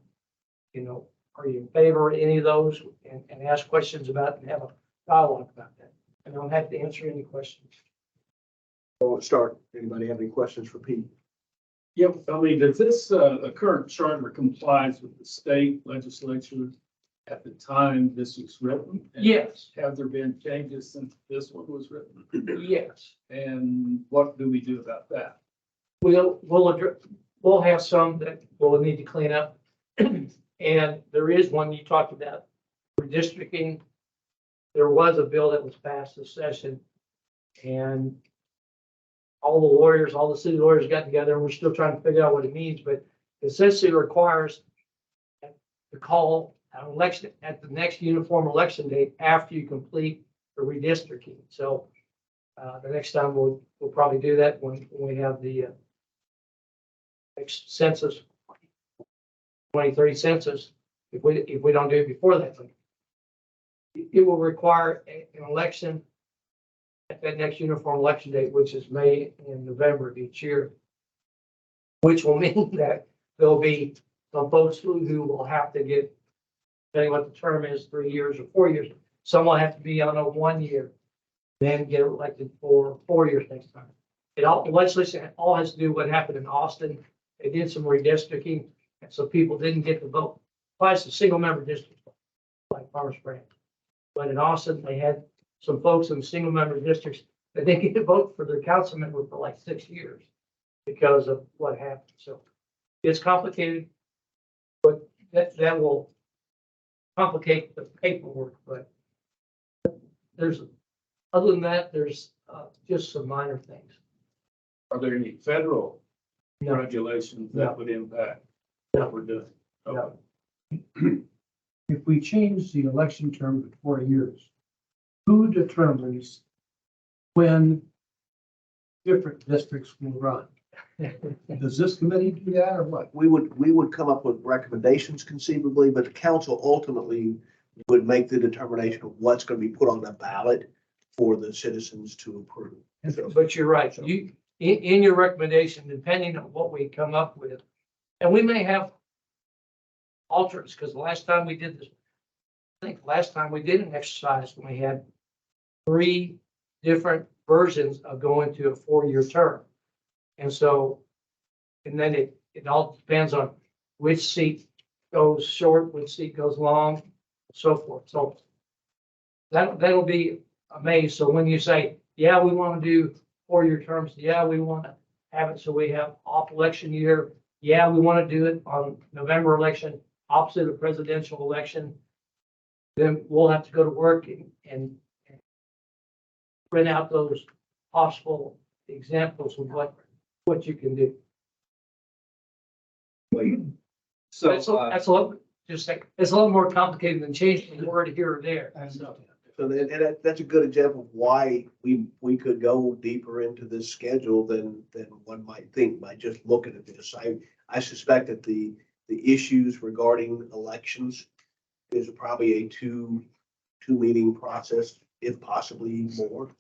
are you in favor of any of those, and ask questions about it and have a dialogue about that. And I'm happy to answer any questions. I want to start. Anybody have any questions for Pete? Yep, I mean, does this, the current charter complies with the state legislature at the time this was written? And Yes. have there been changes since this one was written? Yes. And what do we do about that? We'll have some that we'll need to clean up. And there is one you talked about, redistricting. There was a bill that was passed this session, and all the lawyers, all the city lawyers got together, and we're still trying to figure out what it means, but it essentially requires to call an election at the next uniform election date after you complete the redistricting. So the next time we'll probably do that when we have the next census, 2030 census, if we don't do it before that. It will require an election at that next uniform election date, which is May and November of each year, which will mean that there'll be some folks who will have to get, depending what the term is, 3 years or 4 years. Some will have to be on a 1 year, then get elected for 4 years next time. The legislation all has to do what happened in Austin. They did some redistricting, and so people didn't get to vote. Applies to single member districts like Farmers Branch. But in Austin, they had some folks in single member districts that they get to vote for their council member for like 6 years because of what happened. So it's complicated, but that will complicate the paperwork. But other than that, there's just some minor things. Are there any federal No. regulations that would impact what we're doing? No. If we change the election term to 4 years, who determines when different districts will run? Does this committee do that or what? We would come up with recommendations conceivably, but the council ultimately would make the determination of what's going to be put on the ballot for the citizens to approve. But you're right. You, in your recommendation, depending on what we come up with, and we may have alternates, because the last time we did this, I think last time we did an exercise when we had 3 different versions of going to a 4-year term. And so, and then it all depends on which seat goes short, which seat goes long, so forth. So that'll be amazed. So when you say, yeah, we want to do 4-year terms, yeah, we want to have it so we have off election year. Yeah, we want to do it on November election, opposite of presidential election. Then we'll have to go to work and print out those possible examples of what you can do. So, That's a lot, just like, it's a little more complicated than changing the word here or there. So, So that's a good example of why we could go deeper into this schedule than one might think by just looking at this. I suspect that the issues regarding elections is probably a two meeting process, if possibly more.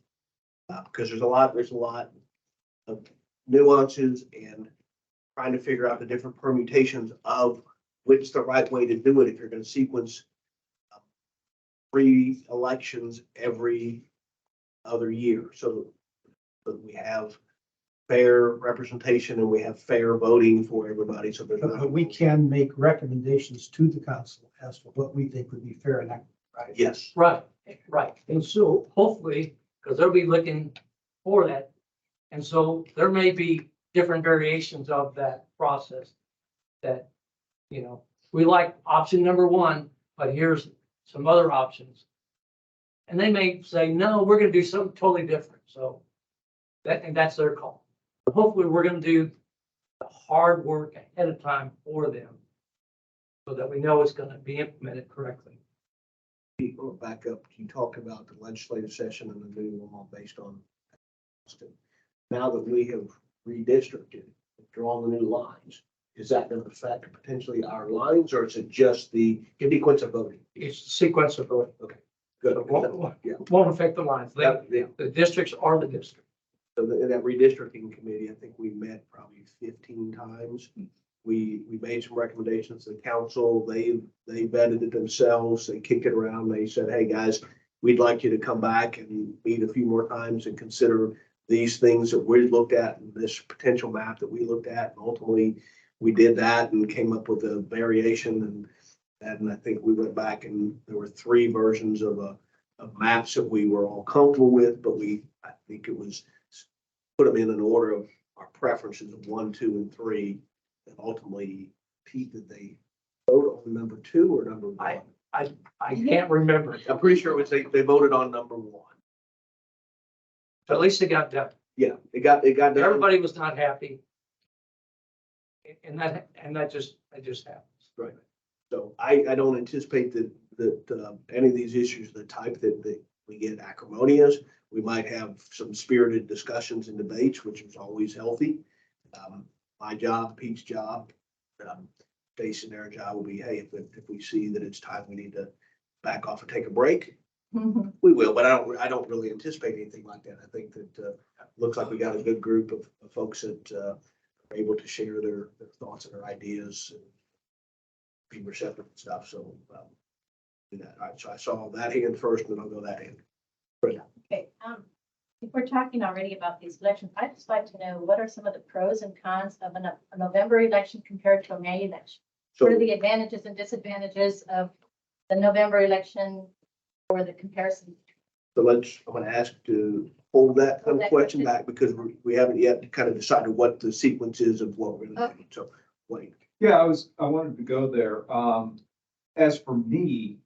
Because there's a lot of nuances and trying to figure out the different permutations of which the right way to do it if you're going to sequence 3 elections every other year. So we have fair representation and we have fair voting for everybody. So there's But we can make recommendations to the council as to what we think would be fair and equitable, right? Yes. right. And so hopefully, because they'll be looking for that. And so there may be different variations of that process that, we like option number 1, but here's some other options. And they may say, no, we're going to do something totally different. So that's their call. Hopefully we're going to do the hard work ahead of time for them so that we know it's going to be implemented correctly. People back up, you talked about the legislative session and the new law based on. Now that we have redistricted, drawn the new lines, is that going to affect potentially our lines or is it just the sequence of voting? It's the sequence of voting. Okay, good. It won't, Yeah. won't affect the lines. Yeah. The districts are the district. So in that redistricting committee, I think we met probably 15 times. We made some recommendations to the council. They vetted it themselves. They kicked it around. They said, hey, guys, we'd like you to come back and meet a few more times and consider these things that we looked at and this potential map that we looked at. And ultimately, we did that and came up with a variation. And I think we went back and there were 3 versions of maps that we were all comfortable with, but I think it was put them in an order of our preferences of 1, 2, and 3. And ultimately, Pete, did they vote on number 2 or number 1? I can't remember. I'm pretty sure it was they voted on number 1. At least it got done. Yeah, it got done. Everybody was not happy. And that just happens. Right. So I don't anticipate that any of these issues, the type that we get acrimonious. We might have some spirited discussions and debates, which is always healthy. My job, Pete's job, Stacy and their job will be, hey, if we see that it's time we need to back off and take a break, we will. But I don't really anticipate anything like that. I think that looks like we got a good group of folks that are able to share their thoughts and their ideas and be receptive and stuff. So do that. All right. So I saw that hand first, and then I'll go that hand. Okay, if we're talking already about these elections, I'd just like to know what are some of the pros and cons of a November election compared to a May election? What are the advantages and disadvantages of the November election or the comparison? So I'm going to ask to hold that Hold that question question. back because we haven't yet kind of decided what the sequence is of what we're going to do. So wait. yeah, I wanted to go there. As for me,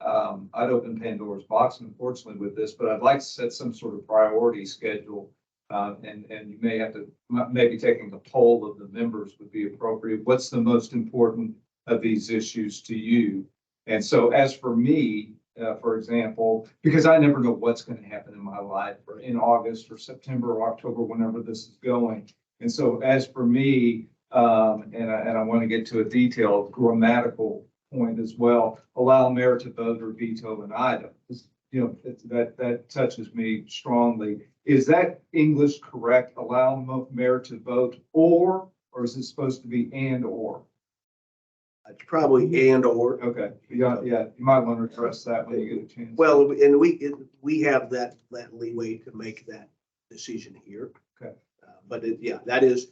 I'd open Pandora's box, unfortunately, with this, but I'd like to set some sort of priority schedule. And you may have to, maybe taking a poll of the members would be appropriate. What's the most important of these issues to you? And so as for me, for example, because I never know what's going to happen in my life in August or September or October, whenever this is going. And so as for me, and I want to get to a detailed grammatical point as well, allow mayor to vote or veto an item. That touches me strongly. Is that English correct? Allow mayor to vote or is it supposed to be and or? It's probably and or. Okay, yeah, you might want to address that when you get a chance. Well, and we have that leeway to make that decision here. Okay. But yeah, that is,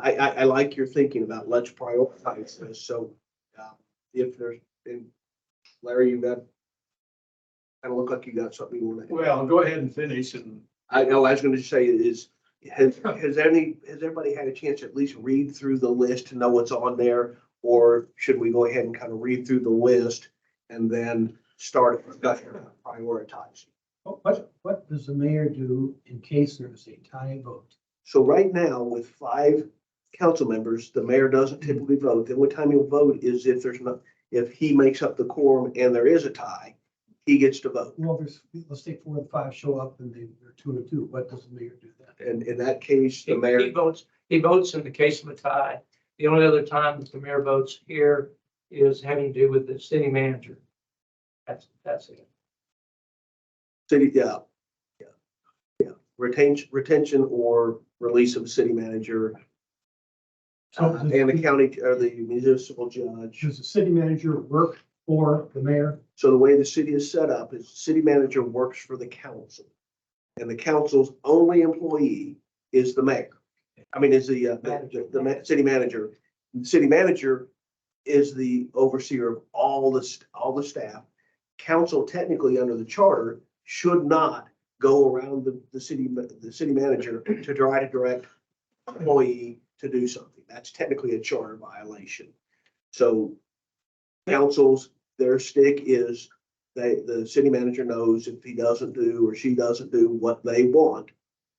I like your thinking about let's prioritize this. So if there's, and Larry, you got, kind of look like you got something you want to. Well, go ahead and finish and. I know, I was going to say is, has everybody had a chance to at least read through the list to know what's on there? Or should we go ahead and kind of read through the list and then start prioritizing? What does the mayor do in case there's a tie vote? So right now, with 5 council members, the mayor doesn't typically vote. The only time he'll vote is if there's not, if he makes up the quorum and there is a tie, he gets to vote. Well, let's say 4 of the 5 show up and they're 2 and 2. What does the mayor do then? And in that case, the He mayor, votes in the case of a tie. The only other time that the mayor votes here is having to do with the city manager. That's it. city, yeah. Retention or release of city manager. So And the county or the municipal judge. does the city manager work for the mayor? So the way the city is set up is the city manager works for the council. And the council's only employee is the mayor. I mean, is the city manager. The city manager is the overseer of all the staff. Council technically under the charter should not go around the city manager to try to direct employee to do something. That's technically a charter violation. So councils, their stick is the city manager knows if he doesn't do or she doesn't do what they want,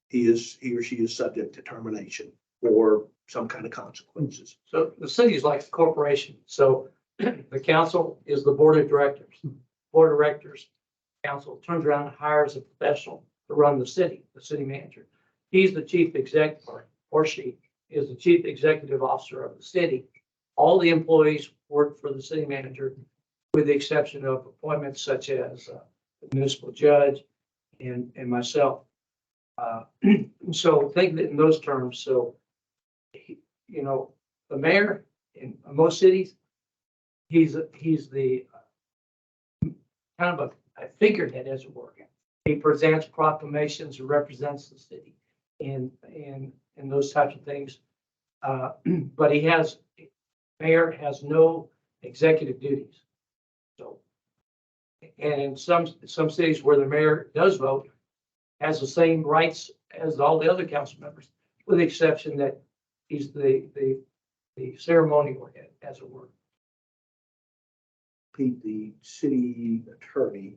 he or she is subject to termination or some kind of consequences. So the city is like a corporation. So the council is the board of directors. Board of directors, council turns around and hires a professional to run the city manager. He's the chief executive, or she is the chief executive officer of the city. All the employees work for the city manager, with the exception of appointments such as the municipal judge and myself. So think that in those terms. So, you know, the mayor in most cities, he's the kind of a figurehead, as it were. He presents proclamations and represents the city in those types of things. But mayor has no executive duties. So, and in some cities where the mayor does vote, has the same rights as all the other council members, with the exception that he's the ceremonial head, as it were. Pete, the city attorney,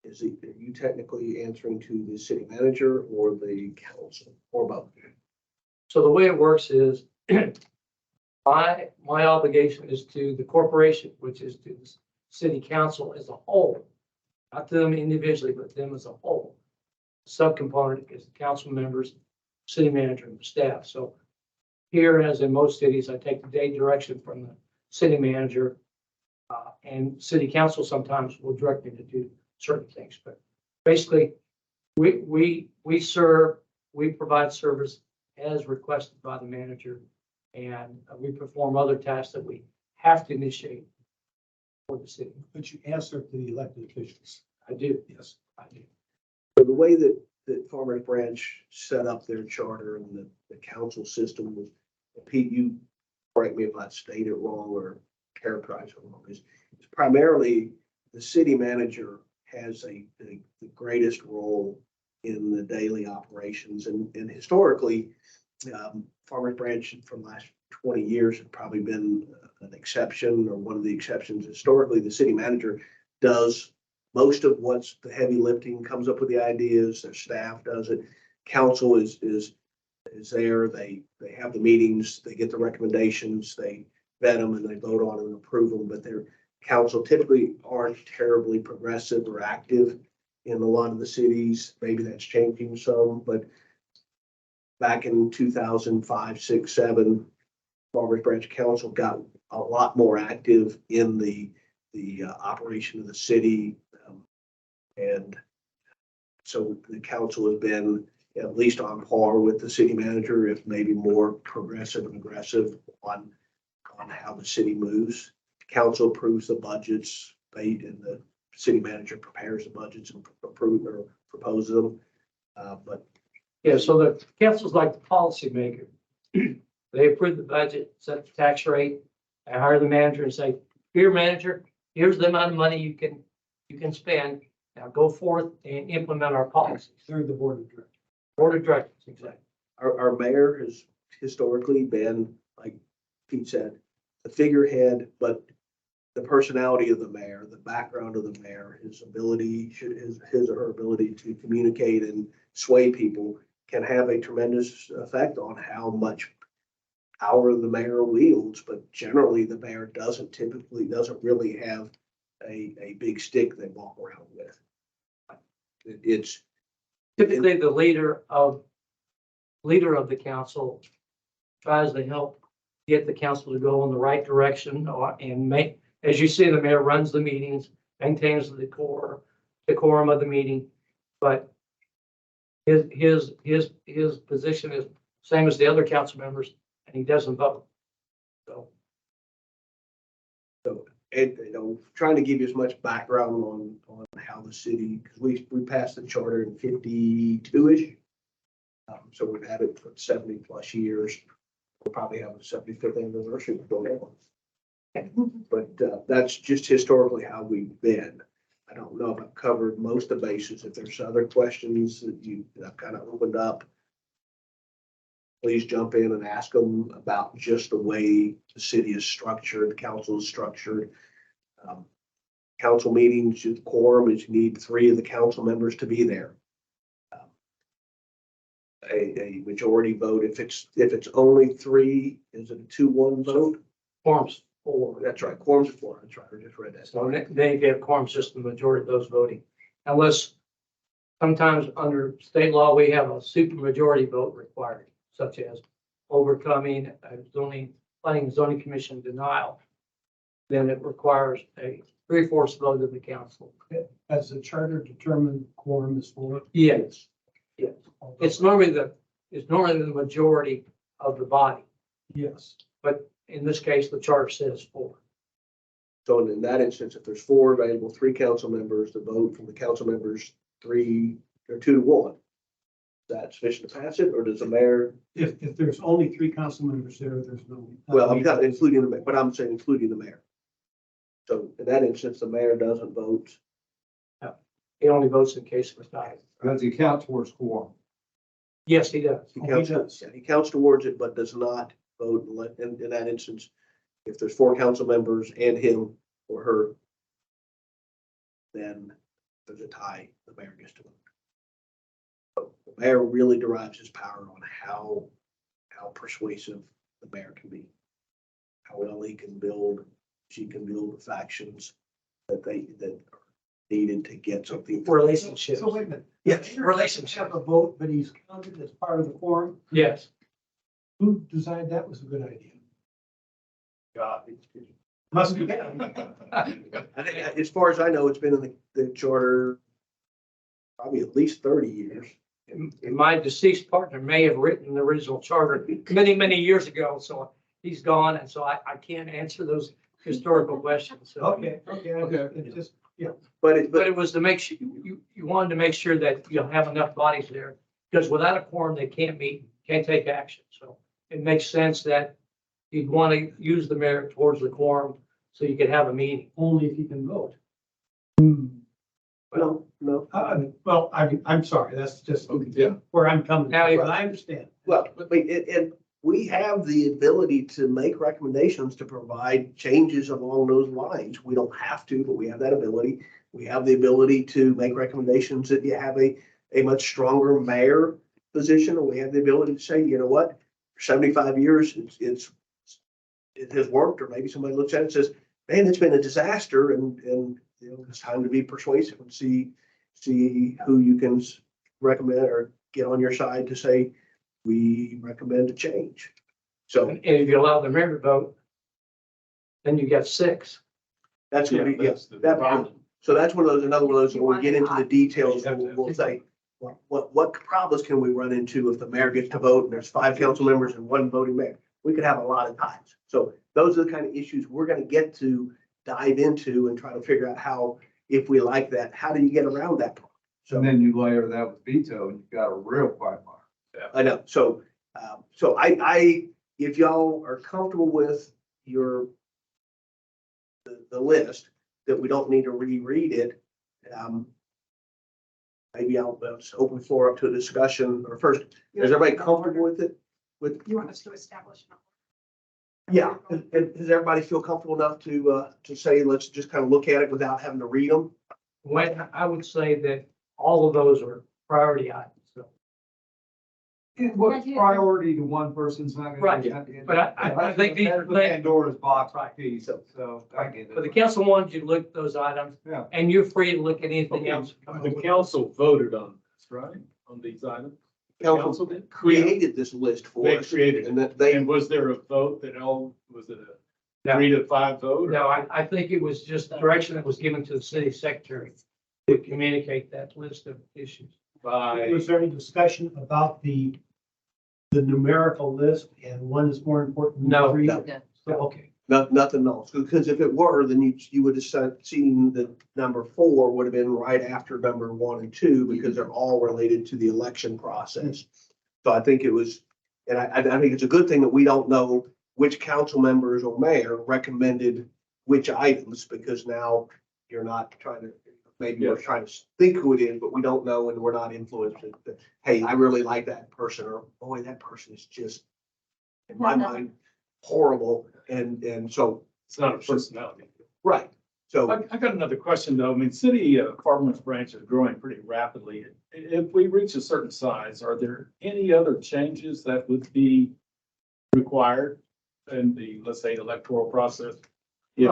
are you technically answering to the city manager or the council or both? So the way it works is my obligation is to the corporation, which is to the city council as a whole, not to them individually, but them as a whole. Subcomponent is the council members, city manager, and the staff. So here, as in most cities, I take the day direction from the city manager, and city council sometimes will direct me to do certain things. But basically, we provide service as requested by the manager, and we perform other tasks that we have to initiate for the city. But you answer to the elected officials. I do. Yes. I do. So the way that Farmers Branch set up their charter and the council system was, Pete, you correct me if I state it wrong or characterize it wrong, is primarily the city manager has the greatest role in the daily operations. And historically, Farmers Branch from the last 20 years have probably been an exception or one of the exceptions. Historically, the city manager does most of what's the heavy lifting, comes up with the ideas, their staff does it. Council is there, they have the meetings, they get the recommendations, they vet them and they vote on them and approve them, but their council typically aren't terribly progressive or active in a lot of the cities. Maybe that's changing some, but back in 2005, 6, 7, Farmers Branch Council got a lot more active in the operation of the city. And so the council has been at least on par with the city manager, if maybe more progressive and aggressive on how the city moves. Council approves the budgets, and the city manager prepares the budgets and approves or proposes them. But Yeah, so the council's like the policymaker. They approve the budget, set the tax rate, I hire the manager and say, here, manager, here's the amount of money you can spend. Now go forth and implement our policies. Through the board of directors. Board of directors, exactly. Our mayor has historically been, like Pete said, the figurehead, but the personality of the mayor, the background of the mayor, his ability, his or her ability to communicate and sway people can have a tremendous effect on how much power the mayor wields. But generally, the mayor doesn't really have a big stick they walk around with. It's Typically, the leader of the council tries to help get the council to go in the right direction and make, as you see, the mayor runs the meetings, maintains the decorum of the meeting, but his position is same as the other council members, and he doesn't vote. So. And, trying to give you as much background on how the city, because we passed the charter in 52-ish. So we've had it for 70 plus years. We'll probably have a 75th anniversary going on. But that's just historically how we've been. I don't know if I've covered most of the bases. If there's other questions that I've kind of opened up, please jump in and ask them about just the way the city is structured, the council is structured. Council meetings, the quorum is you need 3 of the council members to be there. A majority vote, if it's only 3, is it a 2-1 vote? Quorum's 4. That's right, quorum's 4, that's right, I just read that. So then you get quorum's just the majority of those voting. Unless sometimes under state law, we have a supermajority vote required, such as overcoming a planning zoning commission denial. Then it requires a 3/4 vote of the council. As the charter determined quorum is 4. Yes, yes. It's normally the majority of the body, Yes. but in this case, the charter says 4. So in that instance, if there's 4 available, 3 council members, the vote from the council members, 3 or 2-1. Is that sufficient to pass it, or does the mayor? If there's only 3 council members there, there's no. Well, I'm not including the mayor, but I'm saying including the mayor. So in that instance, the mayor doesn't vote. He only votes in case of a tie. Does he count towards quorum? Yes, he does. He counts towards it, but does not vote in that instance. If there's 4 council members and him or her, then there's a tie, the mayor gets to vote. So the mayor really derives his power on how persuasive the mayor can be. How well she can build the factions that are needed to get something. Relationships. So wait a minute. Yes, relationship. Have a vote, but he's counted as part of the quorum. Yes. Who decided that was a good idea? God. Must be. I think, as far as I know, it's been in the charter probably at least 30 years. My deceased partner may have written the original charter many, many years ago, so he's gone, and so I can't answer those historical questions. So. Okay. It's just, yeah. But it was to make sure, you wanted to make sure that you'll have enough bodies there, because without a quorum, they can't meet, can't take action. So it makes sense that you'd want to use the mayor towards the quorum so you could have a meeting. Only if you can vote. no. Well, I'm sorry, that's just Yeah. where I'm coming Now, from, if- but I understand. Well, and we have the ability to make recommendations to provide changes along those lines. We don't have to, but we have that ability. We have the ability to make recommendations that you have a much stronger mayor position, and we have the ability to say, you know what, for 75 years, it has worked, or maybe somebody looks at it and says, man, it's been a disaster, and it's time to be persuasive and see who you can recommend or get on your side to say, we recommend a change. So And if you allow the mayor to vote, then you get 6. that's gonna be, That's the that, problem. so that's another one of those, when we get into the details, You have to- we'll say, what problems can we run into if the mayor gets to vote and there's 5 council members and 1 voting mayor? We could have a lot of ties. So those are the kind of issues we're gonna get to dive into and try to figure out how, if we like that, how do you get around that problem? And then you layer that with veto and you've got a real quagmire. I know. So, if y'all are comfortable with the list, that we don't need to reread it, maybe I'll just open the floor up to a discussion, or first, is everybody comfortable with it? You want us to establish? Yeah, and does everybody feel comfortable enough to say, let's just kind of look at it without having to read them? When I would say that all of those are priority items. So, What's priority to one person's not gonna. Right, but I think these. That's the Pandora's box Right. piece, so I get it. For the council ones, you look at those items. Yeah. And you're free to look at anything else. The council voted on this, right? On these items? Council did? created this list for They us. created it. And that they, And was there a vote that was it a No. 3-5 vote? or- No, I think it was just direction that was given to the city secretary to communicate that list of issues. By, Was there any discussion about the numerical list and one is more important? Than No. three? No. So, okay. nothing else, because if it were, then you would have seen that number 4 would have been right after number 1 and 2, because they're all related to the election process. So I think it was, and I think it's a good thing that we don't know which council members or mayor recommended which items, because now you're not trying to, maybe we're trying to think who it is, but we don't know, and we're not influenced. Hey, I really like that person, or boy, that person is just, in my mind, horrible. And so, it's not a personality. right. So I got another question though. I mean, city Farmers Branch is growing pretty rapidly. If we reach a certain size, are there any other changes that would be required in the, let's say, electoral process? If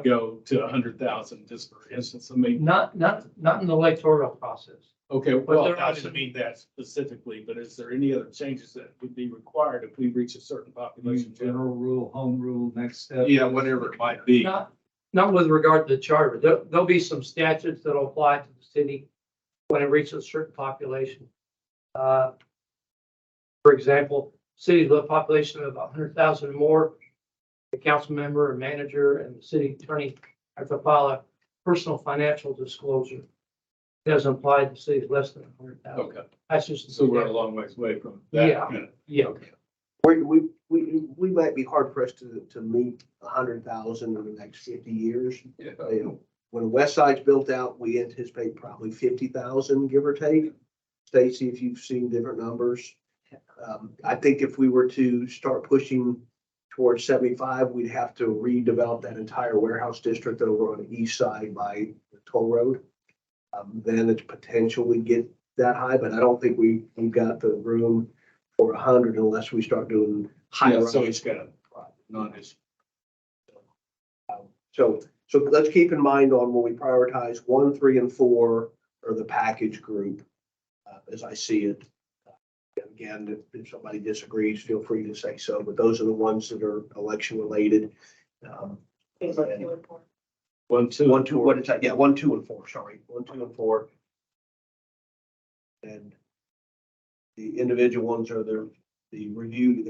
we go to 100,000, just for instance, I mean, Not in the electoral process. okay, well, there I are didn't some- mean that specifically, but is there any other changes that would be required if we reach a certain population? General rule, home rule, next step. Yeah, whatever it might be. Not with regard to the charter. There'll be some statutes that'll apply to the city when it reaches a certain population. For example, cities with a population of 100,000 or more, the council member and manager and the city attorney have to file a personal financial disclosure. It doesn't apply to cities less than 100,000. Okay, That's just. so we're a long ways away from that. Yeah. Yeah. Okay. we might be hard pressed to meet 100,000 in the next 50 years. Yeah. You know, when West Side's built out, we anticipate probably 50,000, give or take. Stacy, if you've seen different numbers. I think if we were to start pushing towards 75, we'd have to redevelop that entire warehouse district over on the east side by the toll road. Then it's potential we get that high, but I don't think we've got the room for 100 unless we start doing high Yeah, rise. so it's got a non-issue. So let's keep in mind on when we prioritize 1, 3, and 4 or the package group, as I see it. Again, if somebody disagrees, feel free to say so, but those are the ones that are election related. 1, 2. 1, 2, what is that? Yeah, 1, 2, and 4, sorry, 1, 2, and 4. And the individual ones are the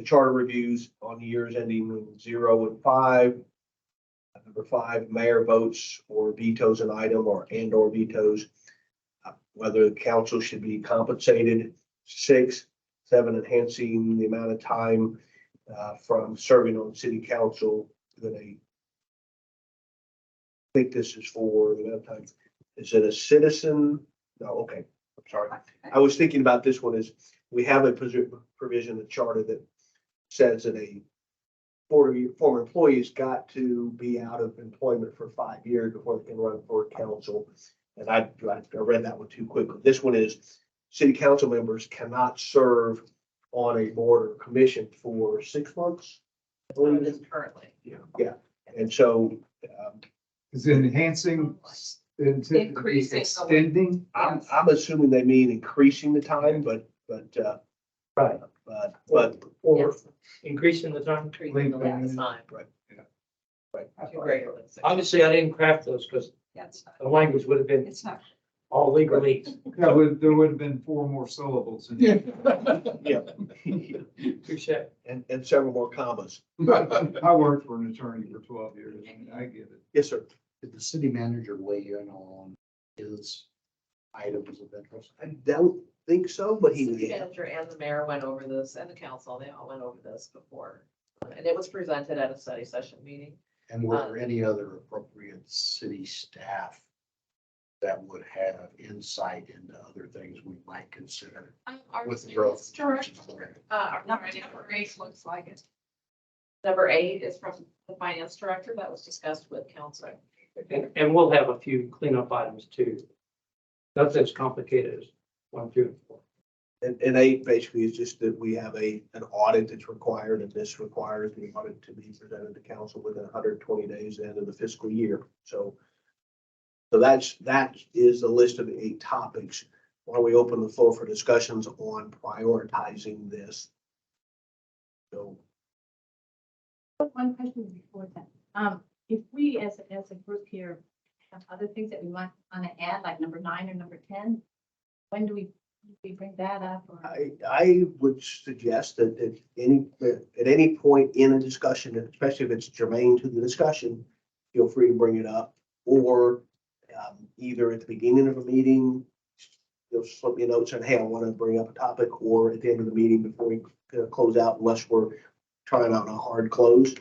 charter reviews on years ending in 0 and 5. Number 5, mayor votes or vetoes an item or vetoes. Whether the council should be compensated. 6, 7, enhancing the amount of time from serving on city council that I think this is for the amount of time. Is it a citizen? No, okay, I'm sorry. I was thinking about this one is we have a provision in the charter that says that a former employee's got to be out of employment for 5 years before they can run for council. And I read that one too quickly. This one is city council members cannot serve on a board or commission for 6 months. I believe. Currently. Yeah, and so Is enhancing, Increasing. extending? I'm assuming they mean increasing the time, but Right. but Or increasing the time. right. Obviously, I didn't craft those because That's, the language would have been it's not. all legalese. Yeah, there would have been 4 more syllables. in it. Yeah. Touche. And several more commas. I worked for an attorney for 12 years. I get it. Yes, sir. Did the city manager weigh in on his items of interest? I don't think so, but he, City manager and the mayor went over this, and the council, they all went over this before. And it was presented at a study session meeting. And were there any other appropriate city staff that would have insight into other things we might consider Our with the growth? director, number 8 looks like it. Number 8 is from the finance director that was discussed with council. And we'll have a few cleanup items too. Nothing as complicated as 1, 2, and 4. and 8 basically is just that we have an audit that's required, and this requires the audit to be presented to council within 120 days end of the fiscal year. So that is the list of the 8 topics. Why don't we open the floor for discussions on prioritizing this? So One question before that. If we as a group here have other things that we want to add, like number 9 or number 10, when do we bring that up? Or I would suggest that at any point in a discussion, especially if it's germane to the discussion, feel free to bring it up, or either at the beginning of a meeting, you'll slip me a note saying, hey, I want to bring up a topic, or at the end of the meeting before we close out, unless we're trying out a hard close.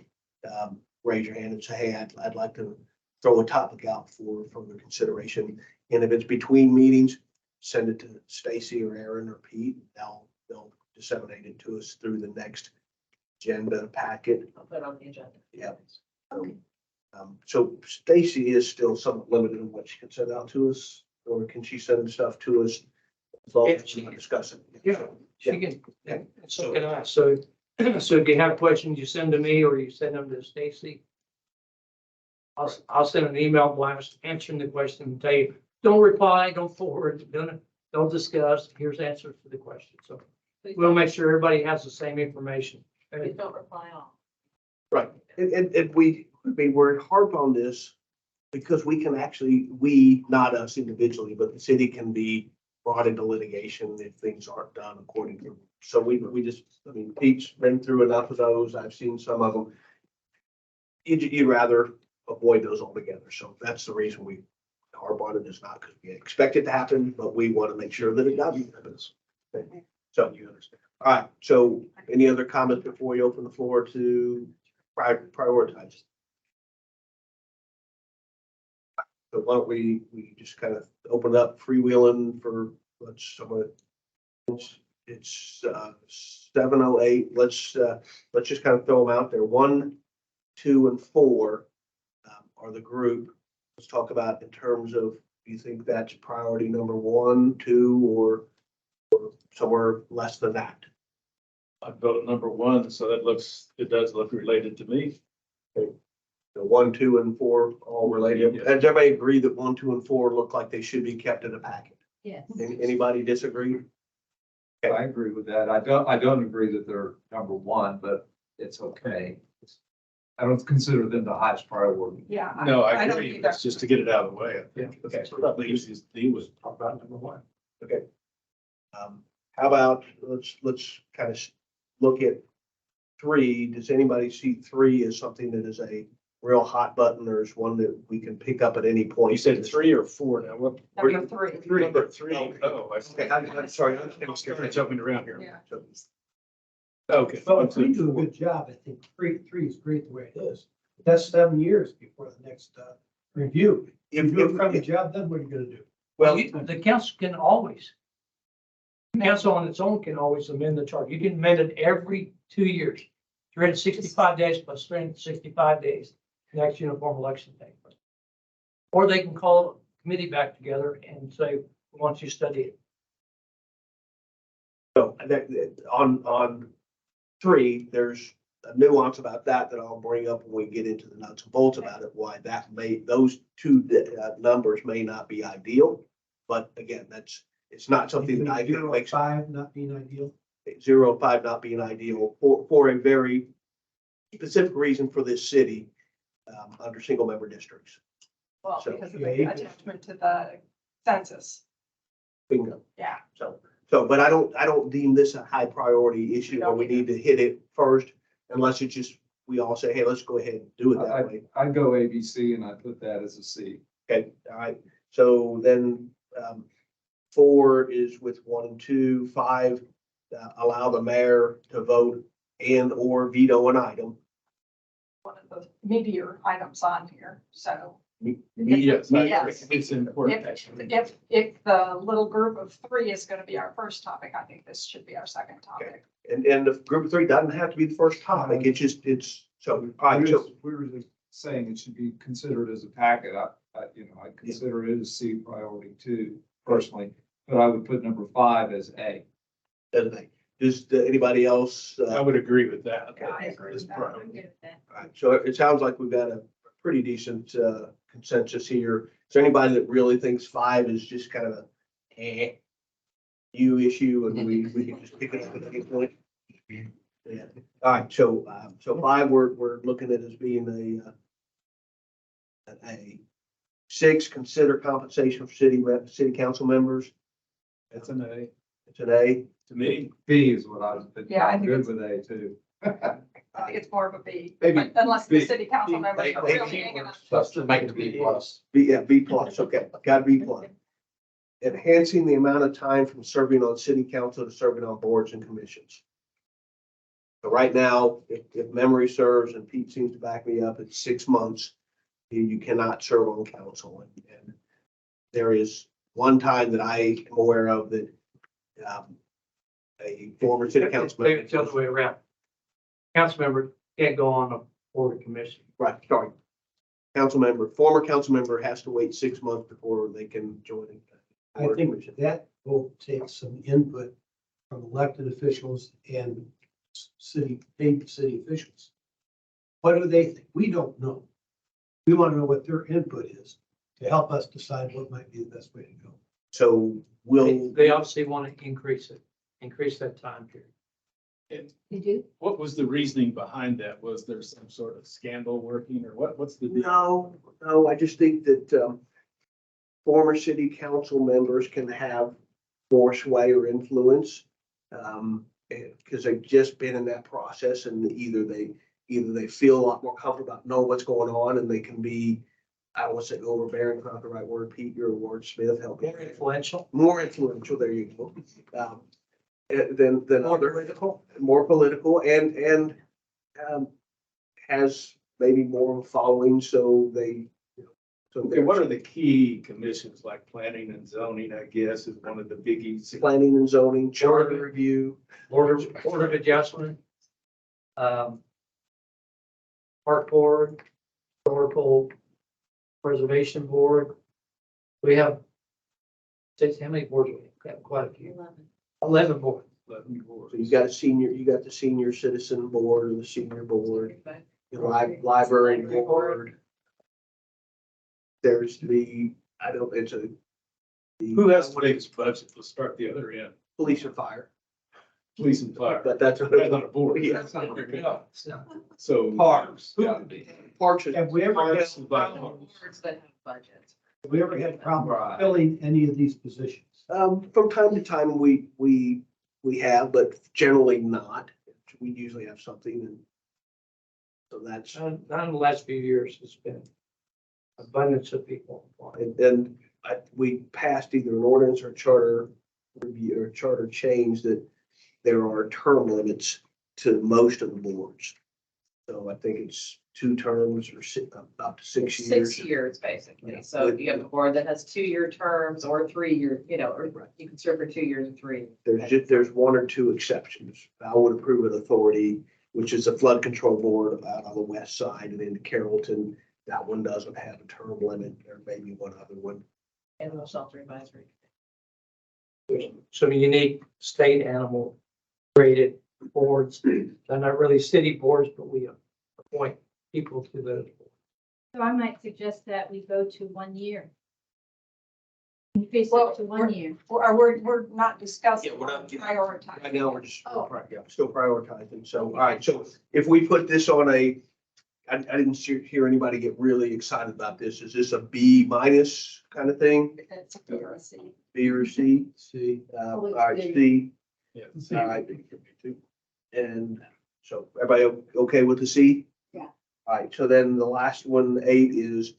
Raise your hand and say, hey, I'd like to throw a topic out for further consideration. And if it's between meetings, send it to Stacy or Aaron or Pete. They'll disseminate it to us through the next agenda packet. I'll put it on the agenda. Yep. So Stacy is still somewhat limited in what she can send out to us, or can she send stuff to us as long as we discuss it? Yeah, she can, and so can I. So if you have questions, you send to me or you send them to Stacy. I'll send an email blast answering the question and tell you, don't reply, don't forward, don't discuss. Here's answers to the question. So we'll make sure everybody has the same information. Please don't reply all. Right, and we're harp on this because we can actually, not us individually, but the city can be brought into litigation if things aren't done according to. So we just, Pete's been through enough of those. I've seen some of them. You'd rather avoid those altogether. So that's the reason we harp on it. It's not because we expect it to happen, but we want to make sure that it doesn't happen. So you understand. All right. So any other comments before we open the floor to prioritize? So why don't we just kind of open up freewheeling for, it's 7:08. Let's just kind of throw them out there. 1, 2, and 4 are the group. Let's talk about in terms of, do you think that's priority number 1, 2, or somewhere less than that? I'd vote number 1, so it does look related to me. Okay. So 1, 2, and 4 all related. Yes. Does everybody agree that 1, 2, and 4 look like they should be kept in a packet? yes. Anybody disagree? I agree with that. I don't agree that they're number 1, but it's okay. I don't consider them the highest priority. Yeah. No, I don't agree. either. It's just to get it out of the way. I think. Okay. That's what the easiest thing was talk about number 1. How about, let's kind of look at 3. Does anybody see 3 as something that is a real hot button, or is one that we can pick up at any point? You said 3 or 4 now. What? Number 3. Number 3. Oh, I see. Okay, I'm sorry. I'm scared of jumping around here. Yeah. So, Okay. Well, if we do a good job, I think three is great the way it is. That's 7 years before the next review. If you do a crummy job, then what are you gonna do? Well, the council can always, council on its own can always amend the chart. You can amend it every 2 years. 365 days plus 365 days, next uniform election day. Or they can call a committee back together and say, once you study it. So on 3, there's a nuance about that I'll bring up when we get into the nuts and bolts about it, why those 2 numbers may not be ideal. But again, it's not something that I think makes 5 not being ideal. 0, 5 not being ideal for a very specific reason for this city under single member districts. Well, So, because of yeah, the attachment to the census. Bingo. Yeah. But I don't deem this a high priority issue where we need to hit it first, unless it's just, we all say, hey, let's go ahead and do it that way. I'd go ABC and I'd put that as a C. Okay, all right. So then 4 is with 1 and 2. 5, allow the mayor to vote and or veto an item. One of the meatier items on here, so. Yes, Yes. it's important. If the little group of 3 is gonna be our first topic, I think this should be our second topic. And the group of 3 doesn't have to be the first topic. It's, so, all right, so, We were just saying it should be considered as a packet. I consider it as C priority too, personally, but I would put number 5 as A. does anybody else? I would agree with that. Okay. I agree with that. I'm good with that. All right, so it sounds like we've got a pretty decent consensus here. Is there anybody that really thinks 5 is just kind of a you issue and we can just pick it up at any point? Yeah. All right, so 5, we're looking at as being a 6, consider compensation for city council members. That's an A. It's an A. To me, B is what I was, Yeah, I think good it's- with A too. I think it's more of a B, Maybe unless the B. city council members are Maybe. really hanging on. Let's just make it a B plus. B plus, okay, got B plus. Enhancing the amount of time from serving on city council to serving on boards and commissions. So right now, if memory serves, and Pete seems to back me up, it's 6 months. You cannot serve on council. And there is one time that I am aware of that a former city council It's the other way around. Council member can't go on a board or commission. right, sorry. Former council member has to wait 6 months before they can join. a I board or think commission. that will take some input from elected officials and paid city officials. What do they think? We don't know. We want to know what their input is to help us decide what might be the best way to go. So will, They obviously want to increase that time period. You do? what was the reasoning behind that? Was there some sort of scandal working or what's the deal? no, I just think that former city council members can have more sway or influence. Because they've just been in that process and either they feel a lot more comfortable about knowing what's going on and they can be, I don't want to say overbearing, not the right word, Pete, you're a wordsmith, help me. More influential. More influential, there you go. Than More other, political. more political and has maybe more of a following, so they, so Okay, what are the key commissions like planning and zoning, I guess, is one of the biggies. planning and zoning, charter review. Board of Adjustment. Park Board, Historical Preservation Board. We have, how many boards? We have quite a few. 11 boards. So you got the senior citizen board or the senior board, the library board. There's Who has the biggest budget? Let's start the other end. police and fire, Police and fire. but that's. That's not a board. Yeah. So. Parks. Parks is- Have we ever had, Parks and bike parks. Boards that have budgets. have we ever had problems Right. filling any of these positions? From time to time, we have, but generally not. We usually have something and so that's, Not in the last few years, it's been abundance of people. and we passed either an ordinance or charter review or charter change that there are term limits to most of the boards. So I think it's 2 terms or up to 6 years. 6 years, basically. Yeah. So if you have a board that has 2-year terms or 3-year, or Right. you can serve for 2 years or 3. There's 1 or 2 exceptions. I would approve with authority, which is the flood control board out on the west side and in Carrollton. That one doesn't have a term limit. There may be one other one. Animal Shelter Advisory. There's some unique state animal graded boards. They're not really city boards, but we appoint people to those. So I might suggest that we go to 1 year. Increase Well, it to 1 year. We're not discussing Yeah, we're not- prioritizing. Right now, we're just, Oh. still prioritizing. So, all right, so if we put this on I didn't hear anybody get really excited about this. Is this a B minus kind of thing? That's a PRC. B or C? See, All right, C. Yeah. All right. And so everybody okay with the C? Yeah. All right, so then the last one, 8, is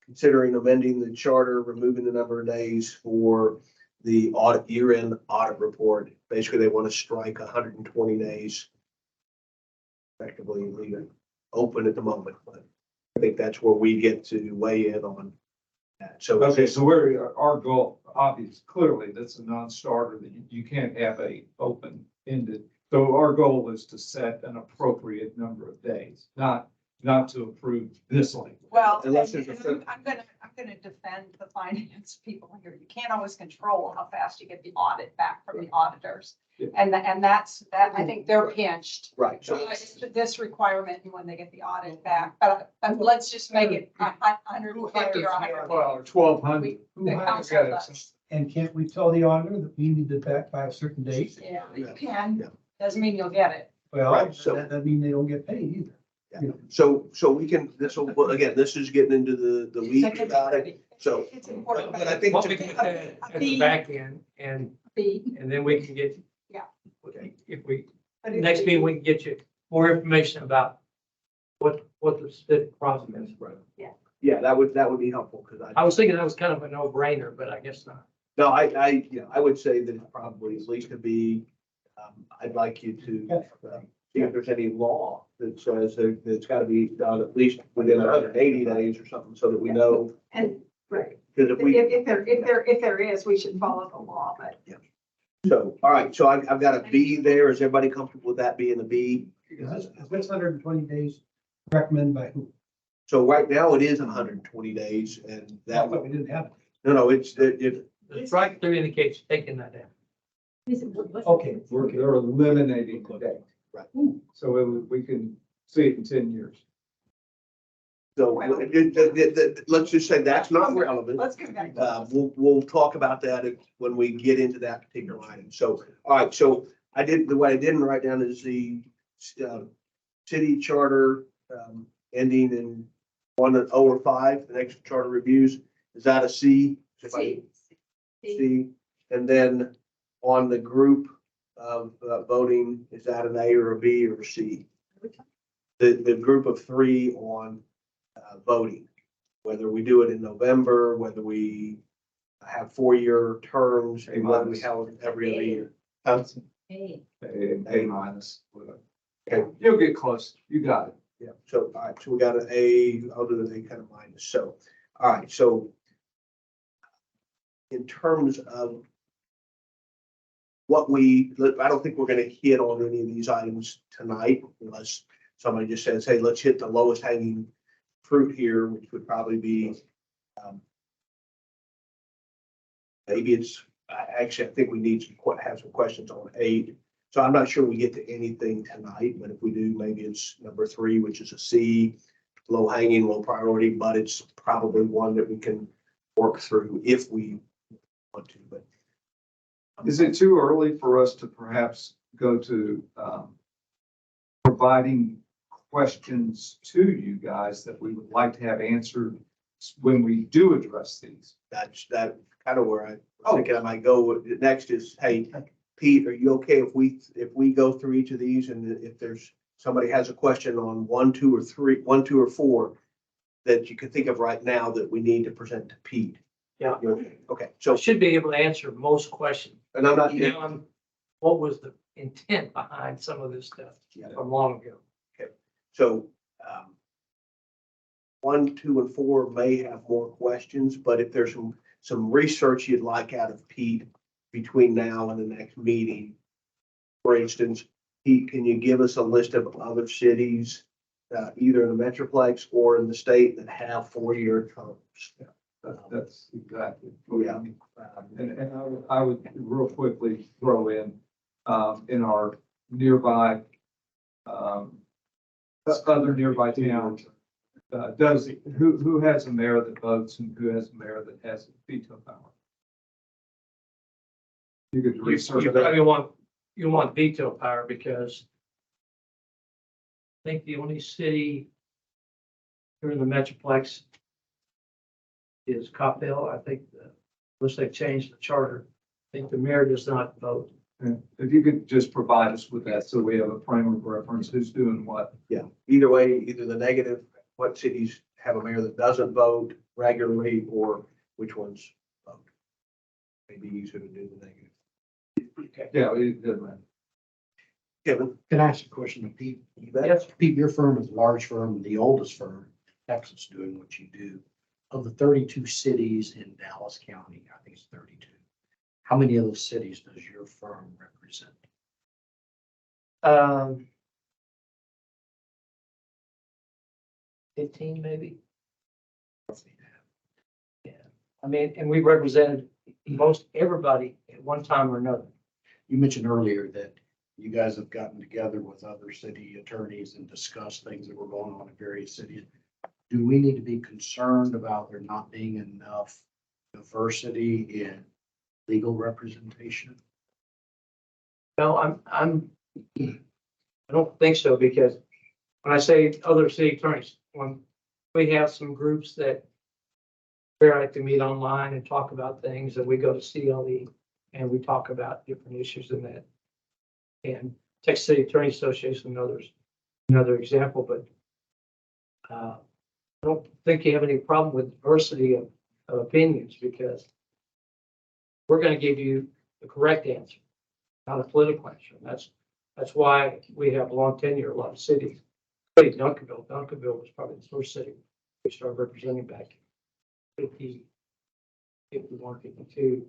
considering amending the charter, removing the number of days for the audit, year-end audit report. Basically, they want to strike 120 days. Effectively leave it open at the moment, but I think that's where we get to weigh in on that. So. Okay, so our goal, obviously, clearly, that's a non-starter, that you can't have a open-ended. So our goal is to set an appropriate number of days, not to approve this length. Well, Unless there's a and I'm gonna defend the finance people here. You can't always control how fast you get the audit back from the auditors. Yeah. And that's, I think they're pinched. Right, so, This requirement when they get the audit back, but let's just make it 150 or 100. Well, 1,200. The council does. And can't we tell the auditor that we need it back by a certain date? Yeah, you Yeah. can. Doesn't mean you'll get it. Well, Right, so- that doesn't mean they don't get paid either. so we can, this will, well, again, this is getting into the weeds about it. So, It's important. but I think. What we can get at the back end and then we can get. Yeah. If we, But it- next meeting, we can get you more information about what the specific process is. Yeah, that would be helpful, because I was thinking that was kind of a no-brainer, but I guess not. no, I would say that it probably at least to be, I'd like you to, see if there's any law that says that it's gotta be done at least within 180 days or something, so that we know. And, right, Because if we, if there is, we should follow the law, but. so, all right, so I've got a B there. Is everybody comfortable with that being a B? Is this 120 days recommended by who? So right now it is 120 days, and that, But we didn't have it. no, it's, if, The strike through indicates taking that down. Okay. They're eliminating the date. Right. So we can see it in 10 years. so, let's just say that's not relevant. Let's get back. We'll talk about that when we get into that particular item. So, all right, so what I didn't write down is the city charter ending in 1/05, the next charter reviews. Is that a C? C. And then on the group of voting, is that an A or a B or a C? The group of three on voting, whether we do it in November, whether we have 4-year terms, and whether we have it every other year. A minus. Okay. You'll get close. You got it. Yeah, so, all right, so we got an A, I'll do an A kind of minus. So, all right, so in terms of what I don't think we're gonna hit on any of these items tonight unless somebody just says, hey, let's hit the lowest hanging fruit here, which would probably be, maybe it's, actually, I think we need to have some questions on 8. So I'm not sure we get to anything tonight, but if we do, maybe it's number 3, which is a C, low hanging, low priority, but it's probably one that we can work through if we want to, but. Is it too early for us to perhaps go to providing questions to you guys that we would like to have answered when we do address these? That's kind of where I was thinking I might go with. Next is, hey, Pete, are you okay if we go through each of these, and if there's somebody has a question on 1, 2, or 3, 1, 2, or 4 that you can think of right now that we need to present to Pete? Yeah. Okay, So so, should be able to answer most questions. and I'm not, What was the intent behind some of this stuff from long ago? so, 1, 2, and 4 may have more questions, but if there's some research you'd like out of Pete between now and the next meeting, for instance, Pete, can you give us a list of other cities, either in the Metroplex or in the state that have 4-year terms? That's exactly. Yeah. And I would real quickly throw in our nearby, other nearby towns, who has a mayor that votes and who has a mayor that has veto power? You could research You that. probably want veto power because I think the only city here in the Metroplex is Coppell. I think, unless they changed the charter, I think the mayor does not vote. If you could just provide us with that, so we have a frame of reference, who's doing what. Yeah, either way, either the negative, what cities have a mayor that doesn't vote regularly, or which ones vote. maybe easier to do the negative. Yeah, we did, man. Kevin? Can I ask a question of Pete? Yes. Pete, your firm is a large firm, the oldest firm in Texas doing what you do. Of the 32 cities in Dallas County, I think it's 32. How many of those cities does your firm represent? 15 maybe. Yeah, I mean, and we represented most everybody at one time or another. You mentioned earlier that you guys have gotten together with other city attorneys and discussed things that were going on in various cities. Do we need to be concerned about there not being enough diversity in legal representation? No, I don't think so, because when I say other city attorneys, when we have some groups that we like to meet online and talk about things, and we go to CLE and we talk about different issues in that. And Texas City Attorney Association and others, another example, but I don't think you have any problem with diversity of opinions, because we're going to give you the correct answer, not a political answer. And that's why we have long tenure in a lot of cities. Duncanville was probably the first city we started representing back in 51, 52.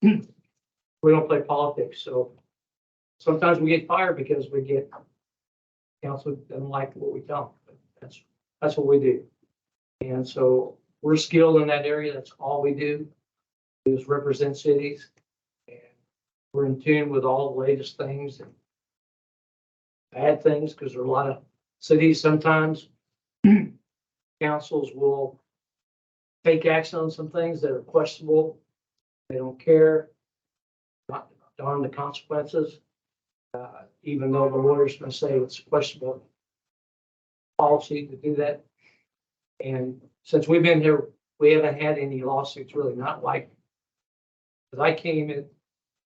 We don't play politics, so sometimes we get fired because we get council doesn't like what we tell them. But that's what we do. And so we're skilled in that area. That's all we do is represent cities. And we're in tune with all the latest things and bad things, because there are a lot of cities sometimes councils will take action on some things that are questionable. They don't care, not darn the consequences, even though the lawyer's going to say it's questionable policy to do that. And since we've been here, we haven't had any lawsuits, really, not like, because I came in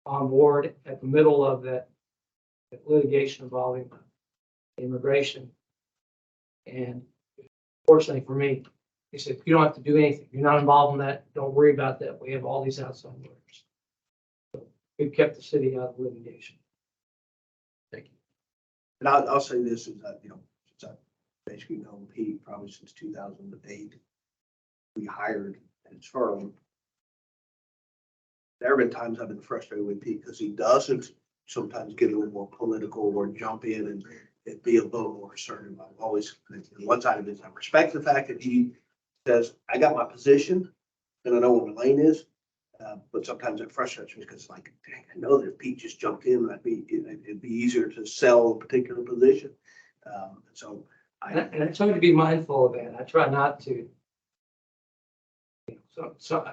on board at the middle of that litigation involving immigration. And fortunately for me, he said, you don't have to do anything. You're not involved in that. Don't worry about that. We have all these outside lawyers. So we've kept the city out of litigation. Thank you. And I'll say this is that, since I've basically known Pete probably since 2008, we hired his firm. There have been times I've been frustrated with Pete because he doesn't sometimes get a little more political or jump in and be a little more assertive. I've always, one side of it is I respect the fact that he says, I got my position and I know where my lane is. But sometimes it frustrates me because like, dang, I know that if Pete just jumped in, it'd be easier to sell a particular position. So And I try to be mindful of that. I try not to. So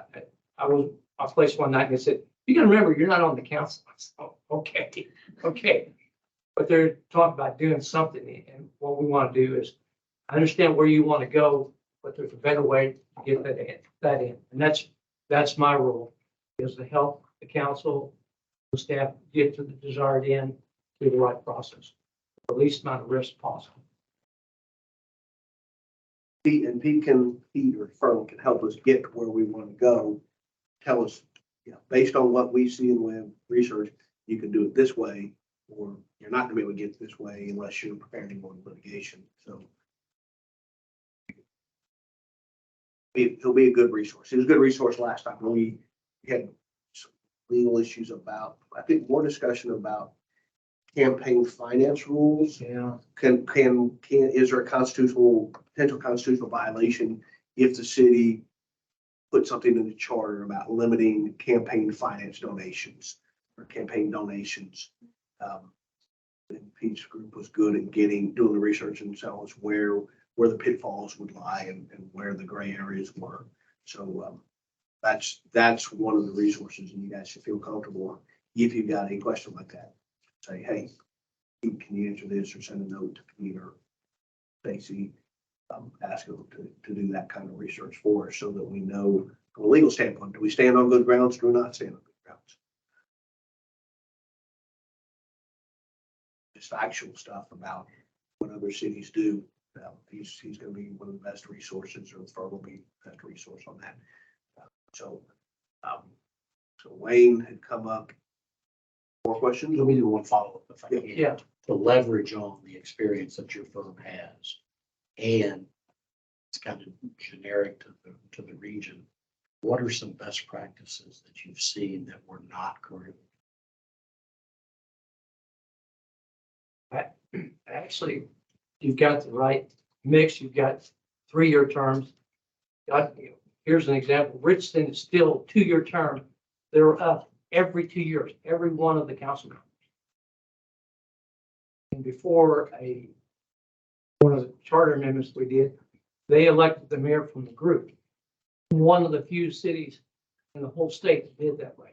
I was placed one night and they said, you gotta remember, you're not on the council. I said, oh, okay. But they're talking about doing something, and what we want to do is, I understand where you want to go, but there's a better way to get that in. And that's my role, is to help the council, the staff get to the desired end through the right process, the least amount of risk possible. Pete or firm can help us get to where we want to go. Tell us, based on what we see in the web research, you can do it this way, or you're not gonna be able to get this way unless you're preparing to go into litigation. So he'll be a good resource. He was a good resource last time. We had some legal issues about, I think, more discussion about campaign finance rules. Yeah. Is there a potential constitutional violation if the city put something in the charter about limiting campaign finance donations or campaign donations? And Pete's group was good at doing the research themselves where the pitfalls would lie and where the gray areas were. So that's one of the resources, and you guys should feel comfortable if you've got any question like that. Say, hey, Pete, can you answer this, or send a note to Pete or Stacy, ask them to do that kind of research for us so that we know from a legal standpoint, do we stand on good grounds, do we not stand on good grounds? Just factual stuff about what other cities do. He's going to be one of the best resources, or the firm will be the best resource on that. So So Wayne had come up. More questions? Let me do one follow-up if I can. Yeah. To leverage on the experience that your firm has. And it's kind of generic to the region. What are some best practices that you've seen that were not current? Actually, you've got the right mix. You've got 3-year terms. Here's an example. Richardson is still 2-year term. They're up every 2 years, every one of the council members. And before one of the charter amendments we did, they elected the mayor from the group. One of the few cities in the whole state that did that way.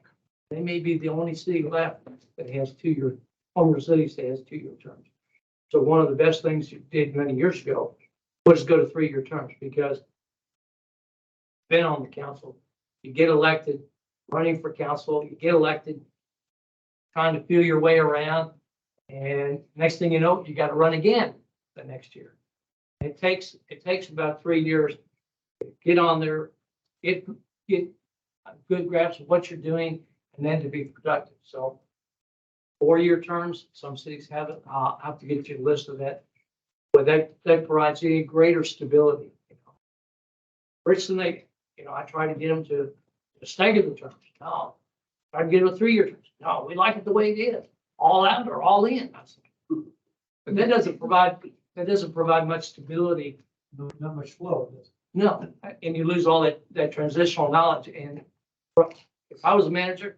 They may be the only city left that has 2-year, Homer cities that has 2-year terms. So one of the best things you did many years ago was go to 3-year terms, because been on the council, you get elected, running for council, you get elected, trying to feel your way around, and next thing you know, you got to run again the next year. It takes about 3 years to get on there, get a good grasp of what you're doing, and then to be productive. So 4-year terms, some cities have it. I'll have to get you a list of that. But that provides any greater stability. Richardson, I try to get them to stagger the terms. No, try to get them a 3-year terms. No, we like it the way it is, all out or all in. But that doesn't provide much stability. Not much flow. No, and you lose all that transitional knowledge. And if I was a manager,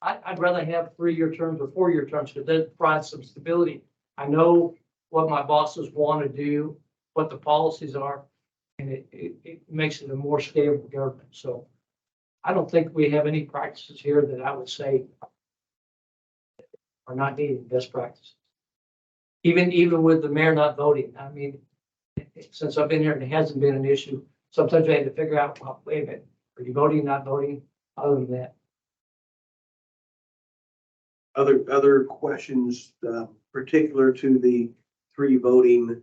I'd rather have 3-year terms or 4-year terms, because that provides some stability. I know what my bosses want to do, what the policies are, and it makes it a more stable government. So I don't think we have any practices here that I would say are not needed, best practices. Even with the mayor not voting, I mean, since I've been here, it hasn't been an issue. Sometimes I had to figure out, well, wait a minute, are you voting, not voting? Other than that. Other questions, particular to the 3 voting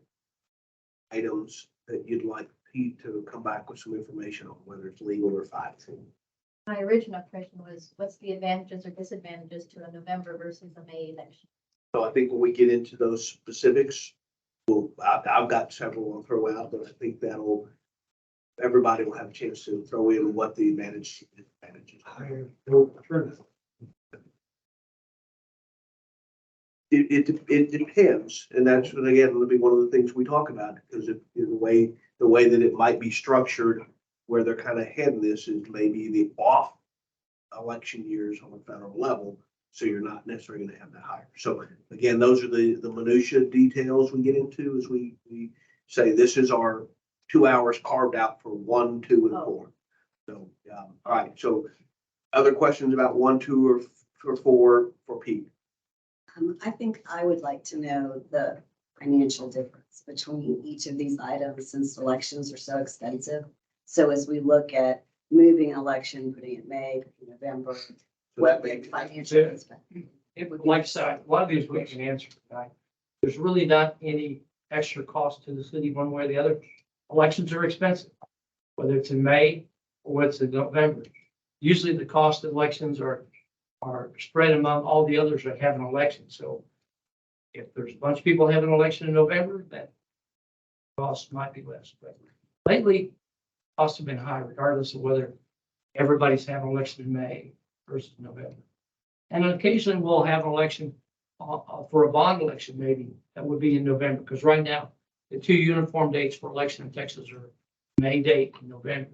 items that you'd like Pete to come back with some information on, whether it's legal or 5. My original question was, what's the advantages or disadvantages to a November versus a May election? So I think when we get into those specifics, I've got several I'll throw out, but I think everybody will have a chance to throw in what the advantages are. It depends, and that's, again, will be one of the things we talk about, because the way that it might be structured, where they're kind of heading this is maybe the off election years on a federal level, so you're not necessarily going to have that higher. So again, those are the minutia details we get into as we say this is our 2 hours carved out for 1, 2, and 4. So all right. So other questions about 1, 2, or 4 for Pete? I think I would like to know the financial difference between each of these items, since elections are so expensive. So as we look at moving an election, putting it May, November, what the financial expense? Like I said, a lot of these we can answer tonight. There's really not any extra cost to the city one way or the other. Elections are expensive, whether it's in May or whether it's in November. Usually the cost of elections are spread among all the others that have an election. So if there's a bunch of people having an election in November, that cost might be less. But lately, costs have been high, regardless of whether everybody's having an election in May versus November. And occasionally we'll have an election for a bond election, maybe that would be in November, because right now the 2 uniform dates for election in Texas are May date and November.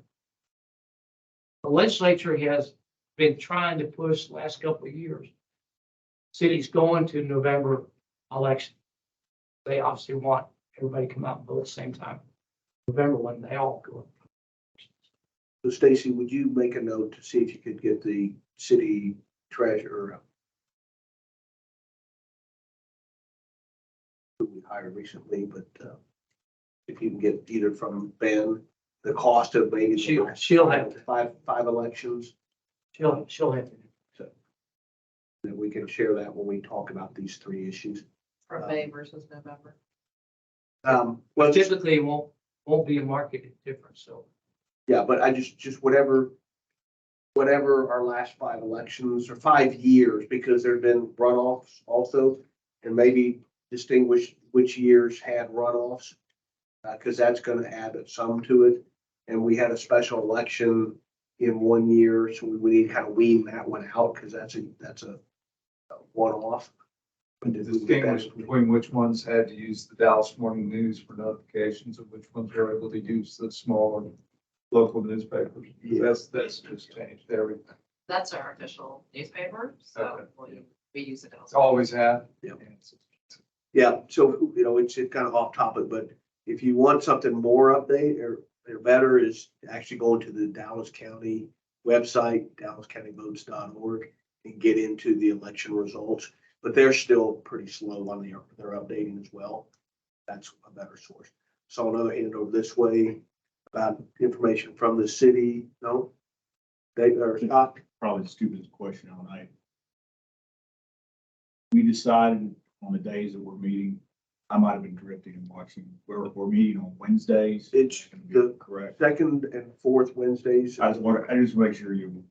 The legislature has been trying to push the last couple of years cities going to November election. They obviously want everybody to come out and vote at the same time. November when they all go. So Stacy, would you make a note to see if you could get the city treasurer who we hired recently, but if you can get either from Ben, the cost of maybe she'll have five elections. She'll have to. So that we can share that when we talk about these 3 issues. From May versus November. Well, Typically it won't be a market difference. So yeah, but I just whatever whatever our last 5 elections or 5 years, because there've been runoffs also, and maybe distinguish which years had runoffs, because that's going to add some to it. And we had a special election in 1 year, so we need to kind of wean that one out because that's a one-off. Distinguish between which ones had to use the Dallas Morning News for notifications and which ones were able to use the smaller local newspapers. That's just changed everything. That's our official newspaper, so we use it. It's always had. Yeah. Yeah, so, it's kind of off topic, but if you want something more update or better is actually going to the Dallas County website, dallascountyvotes.org, and get into the election results. But they're still pretty slow on their updating as well. That's a better source. Saw another hand over this way about information from the city. No? They are Scott? Probably the stupidest question all night. We decided on the days that we're meeting, I might have been drifting and watching, we're meeting on Wednesdays. It's the Correct. second and fourth Wednesdays. I just make sure you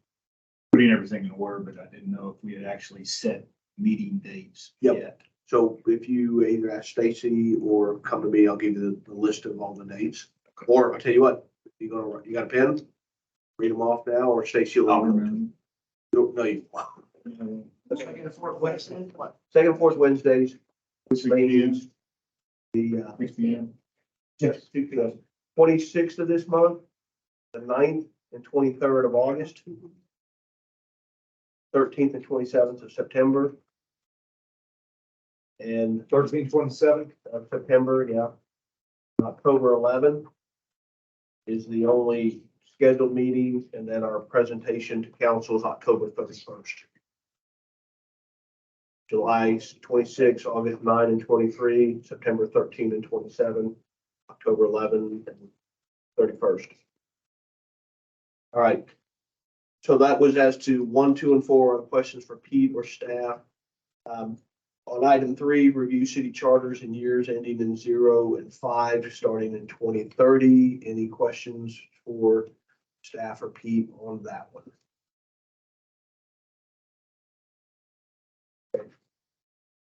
putting everything in order, but I didn't know if we had actually set meeting dates yet. So if you either ask Stacy or come to me, I'll give you the list of all the dates. Or I'll tell you what, you got a pen? Read them off now, or Stacy will. I'll remember. No, you. Second and fourth Wednesday. Second and fourth Wednesdays, which 6 p.m. means the 6 p.m. yes, 26th of this month, the 9th and 23rd of August, 13th and 27th of September, and 13th, 27th. of September, yeah. October 11th is the only scheduled meeting, and then our presentation to council is October 31st. July 26, August 9 and 23, September 13 and 27, October 11 and 31st. All right. So that was as to 1, 2, and 4 questions for Pete or staff. On item 3, review city charters in years ending in 0 and 5, starting in 2030. Any questions for staff or Pete on that one?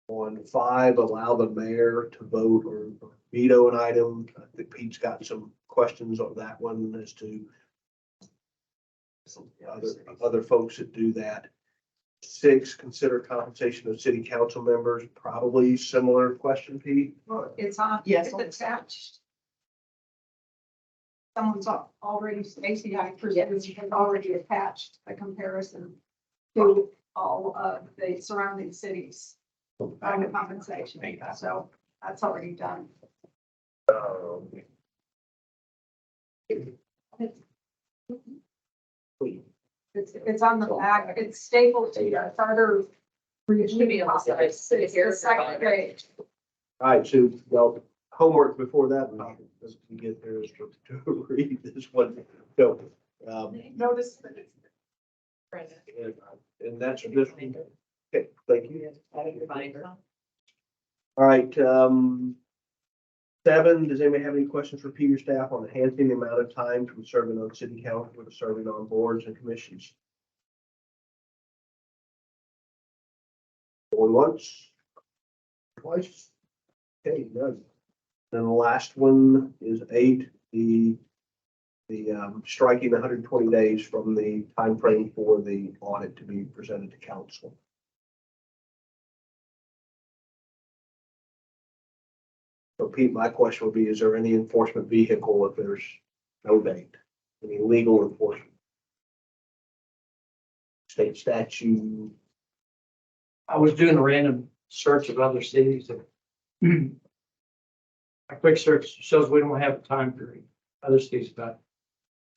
On 5, allow the mayor to vote or veto an item. I think Pete's got some questions on that one as to some other folks that do that. 6, consider compensation of city council members. Probably similar question, Pete. Well, it's on, Yes. it's attached. Someone's already, Stacy, I presume, has already attached a comparison to all of the surrounding cities on the compensation. So that's already done. It's on the back, it's stapled to your charter. It should be on the side. It's the second page. All right, so, well, homework before that, as we get there is to read this one. So, Notice that it's. and that's this one. Okay, thank you. Reminder. All right, 7, does anybody have any questions for Peter staff on enhancing the amount of time from serving on city council to serving on boards and commissions? Going once, twice. Okay, none. Then the last one is 8, the striking 120 days from the time frame for the audit to be presented to council. So Pete, my question would be, is there any enforcement vehicle if there's no date? Any legal enforcement? State statute? I was doing a random search of other cities and a quick search shows we don't have a time period. Other cities about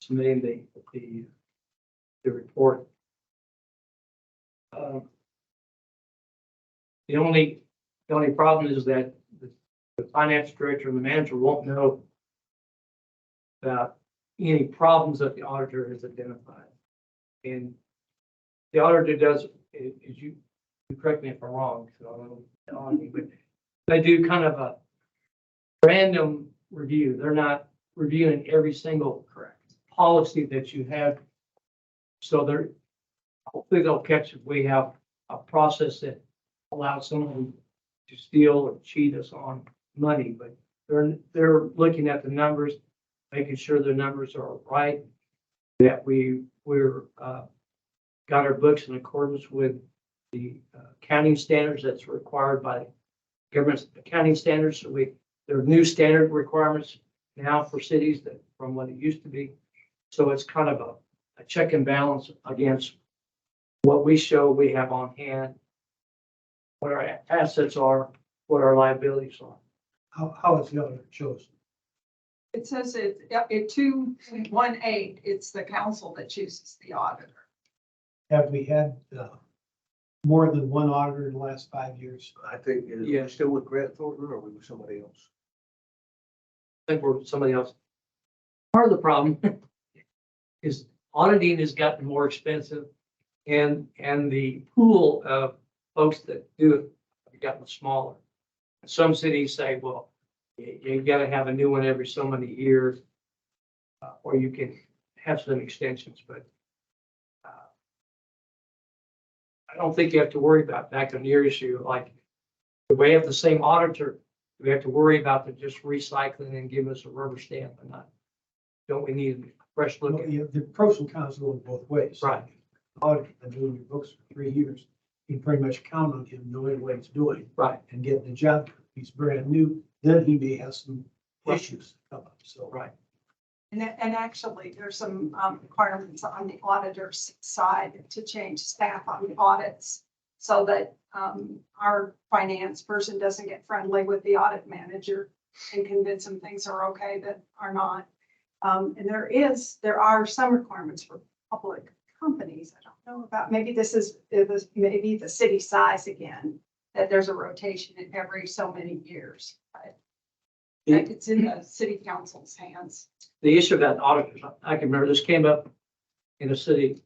submitting the report. The only problem is that the finance director and the manager won't know about any problems that the auditor has identified. And the auditor does, as you correct me if I'm wrong, so I don't know, but they do kind of a random review. They're not reviewing every single policy that you have So they're, hopefully they'll catch if we have a process that allows someone to steal or cheat us on money, but they're looking at the numbers, making sure the numbers are right, that we're got our books in accordance with the accounting standards that's required by government accounting standards. So there are new standard requirements now for cities that from what it used to be. So it's kind of a check and balance against what we show we have on hand, what our assets are, what our liabilities are. How is the auditor chosen? It says it 218, it's the council that chooses the auditor. Have we had more than one auditor in the last 5 years? I think, is Yeah. we still with Grant Thornton or are we with somebody else? I think we're somebody else. Part of the problem is auditing has gotten more expensive and the pool of folks that do it have gotten smaller. Some cities say, well, you gotta have a new one every so many years, or you can have some extensions, but I don't think you have to worry about back on your issue, like, if we have the same auditor, we have to worry about the just recycling and giving us a rubber stamp and not, don't we need a fresh look Well, at it? you know, the pros and cons go in both ways. Right. Auditor, been doing your books for 3 years. You can pretty much count on him knowing what he's doing Right, and getting the job. If he's brand new, then he may have some Right. issues come up, so. right. And actually, there's some requirements on the auditor's side to change staff on the audits so that our finance person doesn't get friendly with the audit manager and convince them things are okay that are not. And there are some requirements for public companies. I don't know about, maybe maybe the city size again, that there's a rotation in every so many years. But it's in the city council's hands. The issue about auditors, I can remember this came up in a city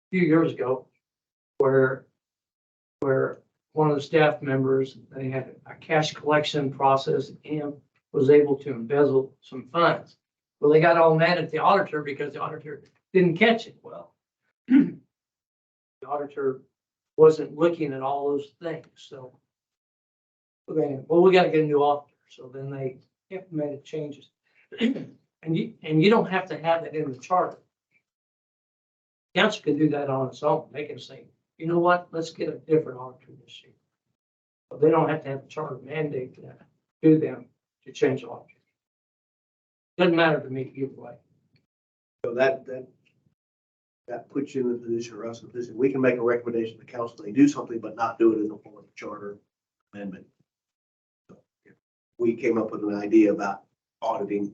a few years ago where one of the staff members, they had a cash collection process and was able to embezzle some funds. Well, they got all mad at the auditor because the auditor didn't catch it. Well, the auditor wasn't looking at all those things, so. Well, we gotta get a new auditor, so then they implemented changes. And you don't have to have that in the charter. Council can do that on its own. They can say, you know what, let's get a different auditor this year. But they don't have to have a charter mandate to them to change the auditor. Doesn't matter to me either way. So that puts you in the position, or us in the position, we can make a recommendation to the council, they do something, but not do it in the form of a charter amendment. So, if we came up with an idea about auditing.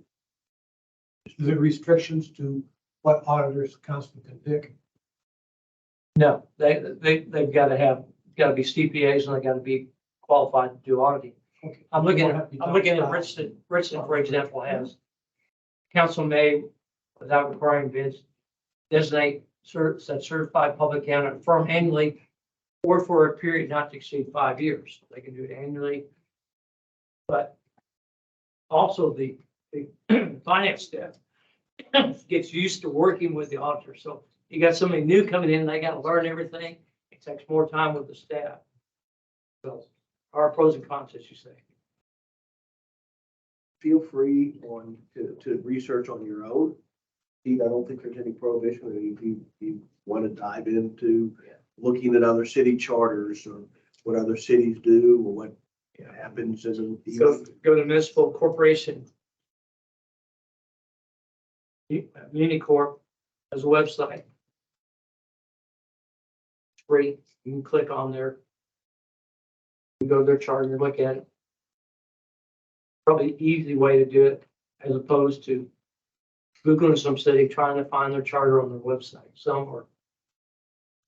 Is there restrictions to what auditors the council can pick? No, they've gotta be CPAs and they gotta be qualified to do auditing. Okay. I'm looking at Richardson, for example, has council may, without requiring bids, designate such certified public accountant firm annually or for a period not to exceed 5 years. They can do it annually. But also the finance staff gets used to working with the auditor. So you got somebody new coming in, they got to learn everything. It takes more time with the staff. So our pros and cons, as you say. Feel free to research on your own. Pete, I don't think there's any prohibition, if you want to dive into looking at other city charters or what other cities do or what happens as a. Go to municipal corporation. Unicorp has a website. It's free. You can click on there. You go to their charter and look at it. Probably easy way to do it as opposed to Googling some city, trying to find their charter on their website. Some are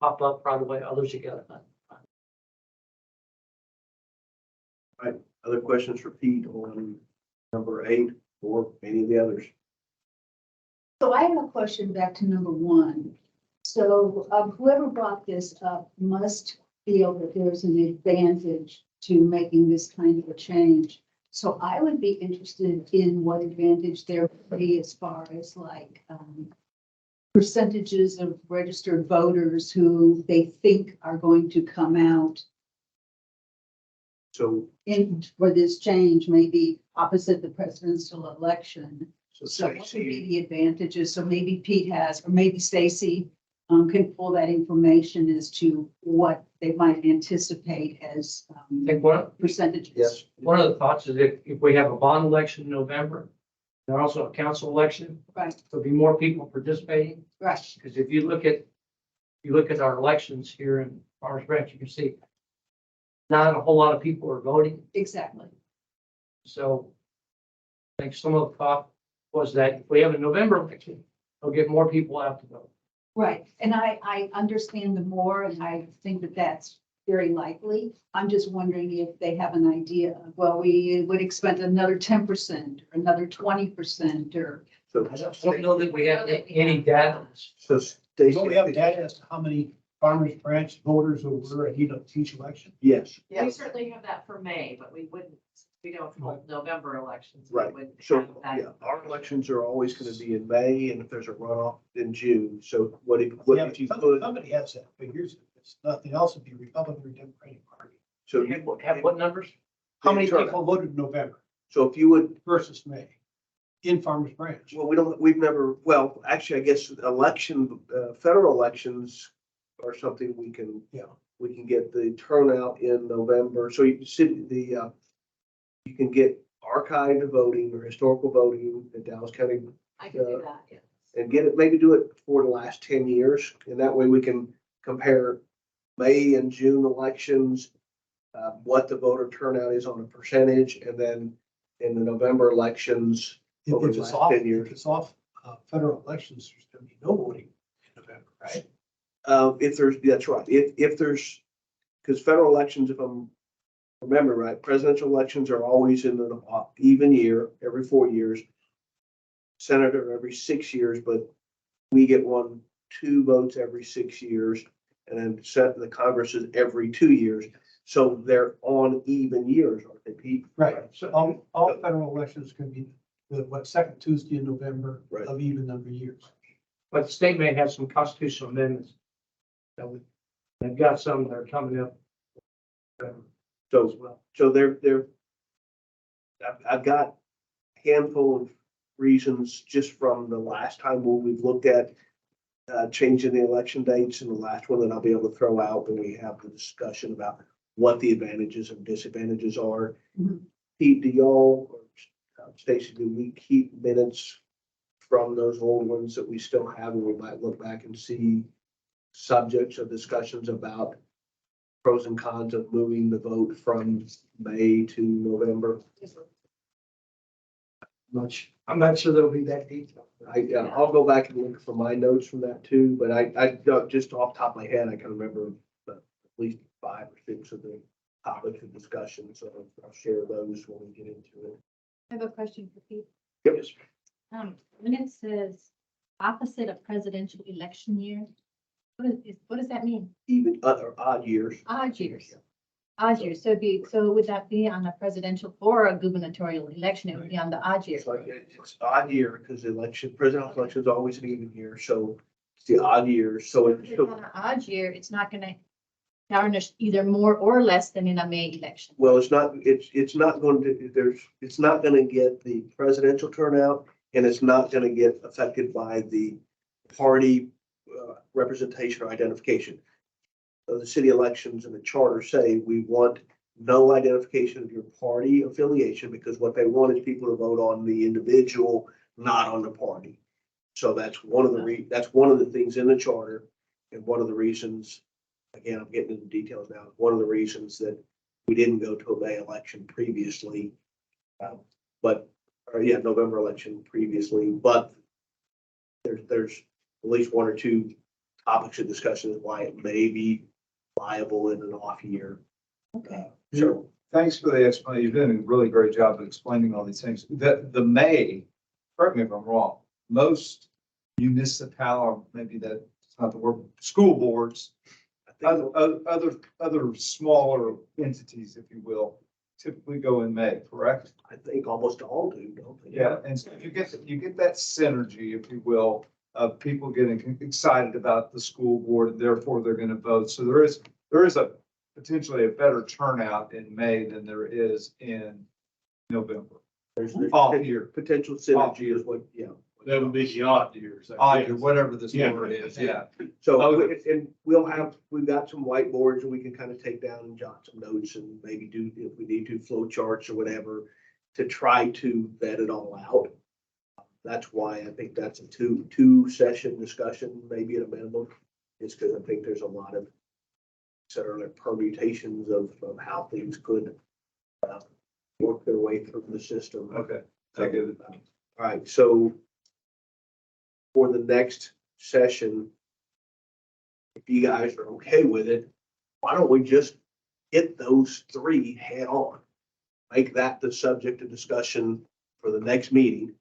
pop up right away, others you gotta find. Right, other questions for Pete on number 8 or any of the others? So I have a question back to number 1. So whoever brought this up must feel that there's an advantage to making this kind of a change. So I would be interested in what advantage there would be as far as like percentages of registered voters who they think are going to come out So, in for this change, maybe opposite the presidential election. so So what would Stacy, be the advantages? So maybe Pete has, or maybe Stacy can pull that information as to what they might anticipate as I think percentages. yes, one of the thoughts is if we have a bond election in November, and also a council election, Right, there'll be more people participating. right. Because if you look at our elections here in Farmers Branch, you can see not a whole lot of people are voting. Exactly. So I think some of the thought was that if we have a November election, it'll get more people out to vote. Right. And I understand the more, and I think that that's very likely. I'm just wondering if they have an idea of, well, we would expect another 10% or another 20% or. so. I don't know that we have any data. So Stacy. Don't we have data as to how many Farmers Branch voters were at each election? Yes, We Yes. certainly have that for May, but we wouldn't, we don't hold November elections. We right. wouldn't So, have that. yeah, our elections are always going to be in May, and if there's a runoff in June. So what if you put, Somebody has that figures. It's nothing else would be Republican or Democratic Party. so Have what numbers? How many people voted in November So if you would, versus May in Farmers Branch? well, we've never, well, actually, I guess federal elections are something we can, we can get the turnout in November. So you can you can get archived voting or historical voting in Dallas County I can do that, yes. and get it, maybe do it for the last 10 years. And that way we can compare May and June elections, what the voter turnout is on a percentage, and then in the November elections over If the it's last off, 10 years. if it's off federal elections, there's going to be no voting in November, right? If there's, that's right. If there's, because federal elections, if I'm remember right, presidential elections are always in an even year, every 4 years. Senator every 6 years, but we get 2 votes every 6 years. And then the Congress is every 2 years. So they're on even years, aren't they, Pete? Right. So all federal elections can be the second Tuesday in November Right. of even number of years. But the state may have some constitutional amendments. They've got some that are coming up. As So, well. so I've got a handful of reasons just from the last time when we've looked at changing the election dates, and the last one that I'll be able to throw out when we have the discussion about what the advantages and disadvantages are. Mhm. Pete, do y'all, or Stacy, do we keep minutes from those old ones that we still have, and we might look back and see subjects of discussions about pros and cons of moving the vote from May to November? I'm not sure there'll be that detailed. I'll go back and look for my notes from that too, but I just off the top of my head, I can remember at least 5 or 6 of the topics of discussion, so I'll share those when we get into it. I have a question for Pete. Yep. When it says opposite of presidential election year, what does that mean? Even other odd years. Odd years. Odd years. So would that be on a presidential or a gubernatorial election? It would be on the odd year. It's like, it's odd year because presidential election is always an even year, so it's the odd years, so If it's on an odd year, it's not gonna garnish either more or less than in a May election. well, it's not going to, it's not going to get the presidential turnout, and it's not going to get affected by the party representation or identification. The city elections and the charter say we want no identification of your party affiliation, because what they want is people to vote on the individual, not on the party. So that's one of the things in the charter, and one of the reasons, again, I'm getting into details now, one of the reasons that we didn't go to a May election previously. November election previously, but there's at least 1 or 2 topics of discussion of why it may be liable in an off year. Okay. So Thanks for the explanation. You've done a really great job of explaining all these things. The May, correct me if I'm wrong, most municipal, maybe that's not the word, school boards, I think, other smaller entities, if you will, typically go in May, correct? I think almost all do, don't they? Yeah, and so you get that synergy, if you will, of people getting excited about the school board, and therefore they're going to vote. So there is a potentially a better turnout in May than there is in November. There's All year. potential synergy is what, yeah. That would be the odd years. Odd year, whatever this Yeah. word is, yeah. So, Okay. and we've got some whiteboards and we can kind of take down and jot some notes and maybe do, if we need to, flow charts or whatever to try to vet it all out. That's why I think that's a two session discussion, maybe at a minimum, is because I think there's a lot of certainly permutations of how things could work their way through the system. Okay, I get it. All right, so for the next session, if you guys are okay with it, why don't we just hit those three head on? Make that the subject of discussion for the next meeting.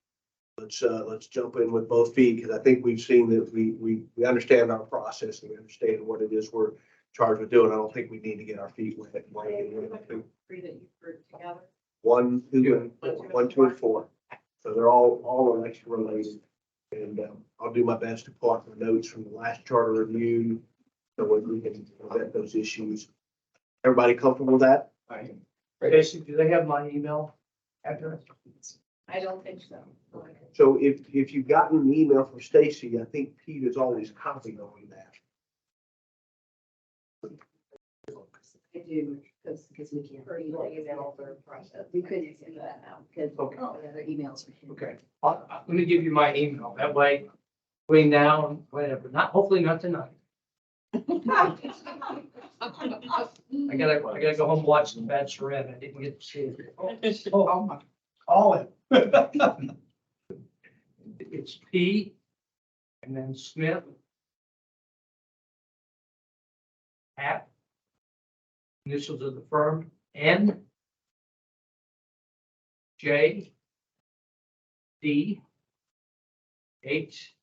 Let's jump in with both feet, because I think we've seen that we understand our process and we understand what it is we're charged with doing. I don't think we need to get our feet wet. Three that you grouped together. One, two, and four. So they're all election related. And I'll do my best to pull out the notes from the last charter review so we can vet those issues. Everybody comfortable with that? Casey, do they have my email address? I don't think so. So if you've gotten an email from Stacy, I think Pete is always copied on that. I do, because we can't. We couldn't send that now because Okay. all the other emails are hidden. Okay, let me give you my email. That way, between now and whatever, hopefully not tonight. I gotta go home and watch The Bachelorette. I didn't get to see it. Oh, my, call it. It's P and then Smith at initials of the firm, N J D H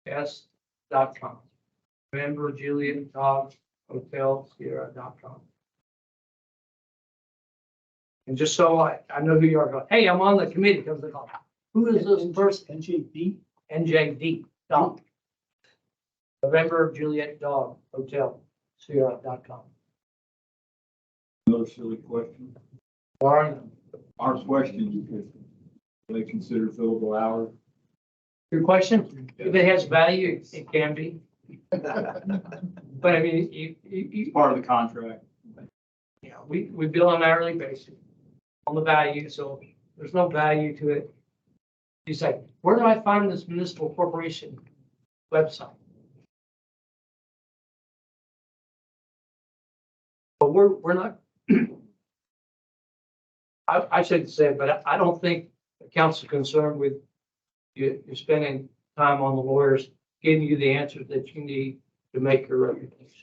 S.com. November Juliet Dog Hotel Sierra.com. And just so I know who you are, go, hey, I'm on the committee, because they go, who is this person? NJD? NJD, dog. November Juliet Dog Hotel Sierra.com. Another silly question. Warren, Our question is, do they consider fillable hours? your question, if it has value, it can be. But I mean, you, Part of the contract. yeah, we bill on an hourly basis on the value, so there's no value to it. You say, where do I find this municipal corporation website? But we're not. I shouldn't say it, but I don't think the council's concerned with you're spending time on the lawyers giving you the answers that you need to make your recommendations.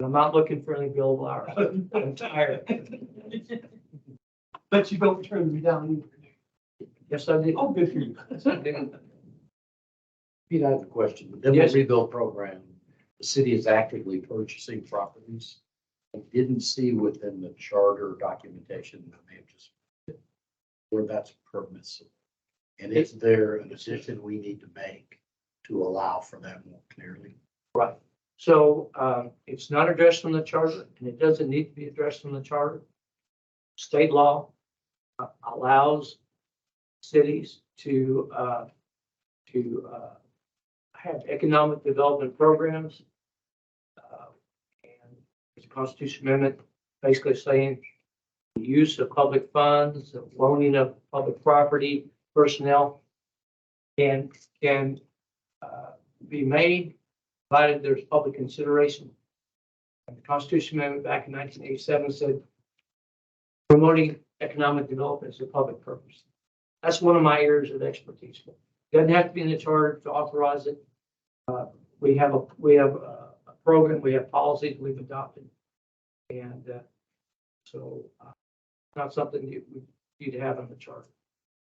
I'm not looking for any billable hours. I'm tired. But you don't turn me down either. Yes, I did. Oh, good for you. Yes, I did. Pete, I have a question. The demo Yes. rebuild program, the city is actively purchasing properties. I didn't see within the charter documentation, I may have just where that's permissible. And is there an addition we need to make to allow for that more clearly? Right. So it's not addressed in the charter, and it doesn't need to be addressed in the charter. State law allows cities to have economic development programs. And there's a constitution amendment basically saying the use of public funds, the loaning of public property, personnel can be made, provided there's public consideration. And the Constitution Amendment back in 1987 said promoting economic development is a public purpose. That's one of my areas of expertise. Doesn't have to be in the charter to authorize it. We have a program, we have policies we've adopted, and so not something you'd have in the charter.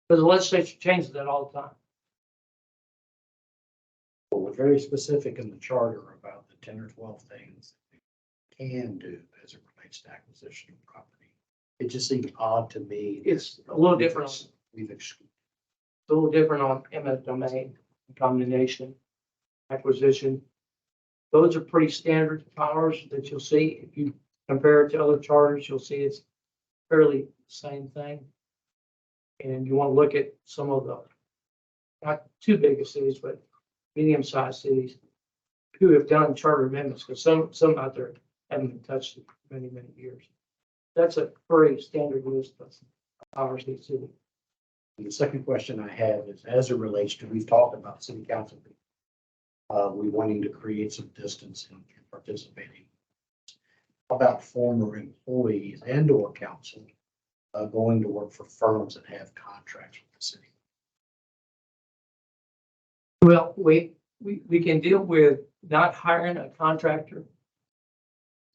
Because the legislature changes that all the time. Well, we're very specific in the charter about the 10 or 12 things we can do as it relates to acquisition of property. It just seems odd to me. It's a little different. We've excluded. a little different on eminent domain, condemnation, acquisition. Those are pretty standard powers that you'll see. If you compare it to other charters, you'll see it's fairly the same thing. And you want to look at some of the, not too big of cities, but medium-sized cities who have done charter amendments, because some out there haven't been touched in many, many years. That's a pretty standard list of powers in the city. And the second question I have is, as it relates to, we've talked about city council. We wanting to create some distance in participating. How about former employees and or council going to work for firms that have contracts with the city? Well, we can deal with not hiring a contractor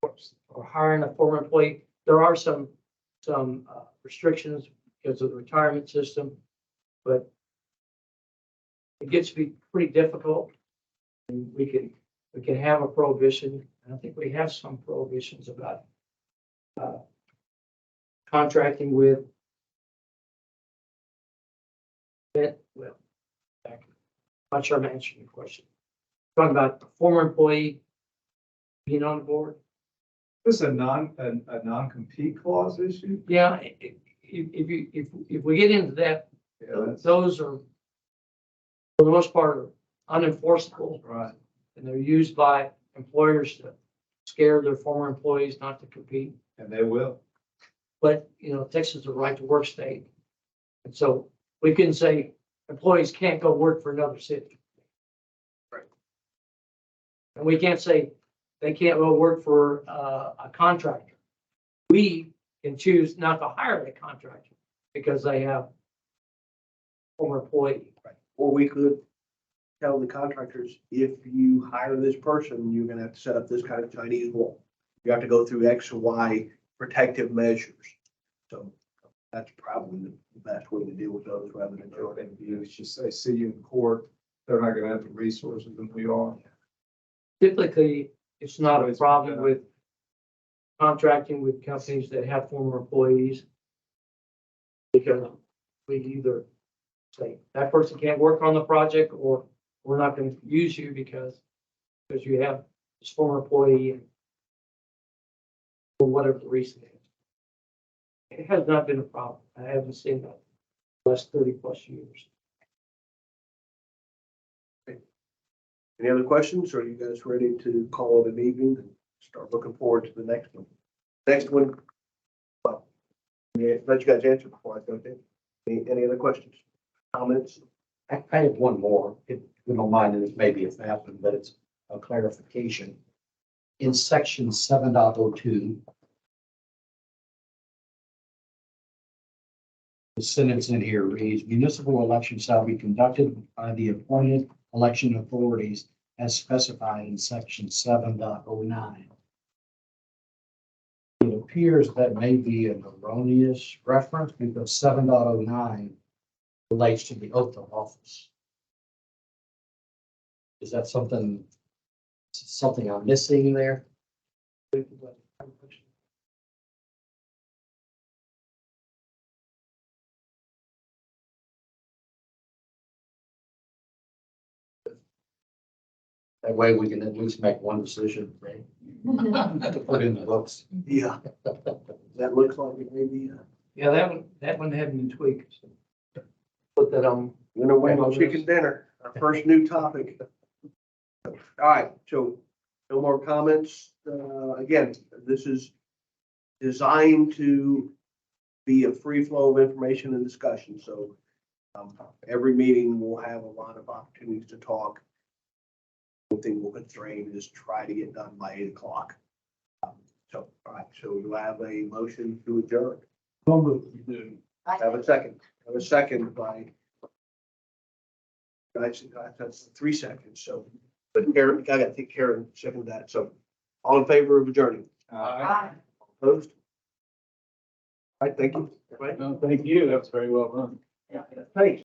or hiring a former employee. There are some restrictions because of the retirement system, but it gets to be pretty difficult. And we can have a prohibition. And I think we have some prohibitions about contracting with that. Well, I'm not sure I'm answering your question. Talking about a former employee being on the board. This is a non-compete clause issue? Yeah, if we get into that, those are, for the most part, unenforceable. Right. And they're used by employers to scare their former employees not to compete. And they will. But, Texas is a right to work state. And so we can say employees can't go work for another city. Right. And we can't say they can't go work for a contractor. We can choose not to hire a contractor because they have former employee. Right. Or we could tell the contractors, if you hire this person, you're gonna have to set up this kind of Chinese wall. You have to go through X or Y protective measures. So that's probably the best way to deal with those rather than What doing they do is just say, see you in court. They're not gonna have the resources that we are. Typically, it's not a problem with contracting with companies that have former employees. Because we either say that person can't work on the project, or we're not going to use you because you have this former employee and for whatever the reason is. It has not been a problem. I haven't seen that in the last 30+ years. Any other questions? Or are you guys ready to call it an evening and start looking forward to the next one? Next one. Well, yeah, let you guys answer before I go there. Any other questions, comments? I have one more, if you don't mind, and it may be a fast one, but it's a clarification. In section 7.02, the sentence in here reads, municipal elections shall be conducted by the appointed election authorities as specified in section 7.09. It appears that may be an erroneous reference because 7.09 relates to the oath of office. Is that something I'm missing there? That way we can at least make one decision, right? To put in the books. Yeah. That looks like it may be. Yeah, that one hadn't been tweaked. So put that on. Winner wing on chicken dinner, our first new topic. All right, so no more comments. Again, this is designed to be a free flow of information and discussion. So every meeting will have a lot of opportunities to talk. One thing we'll constrain is try to get done by 8 o'clock. So, all right, so we have a motion to adjourn. Have a second. Have a second by. That's 3 seconds. So, but Karen, I got to think Karen seconded that. So, all in favor of adjourning? Aye. Opposed? All right, thank you. No, thank you. That was very well done. Thanks.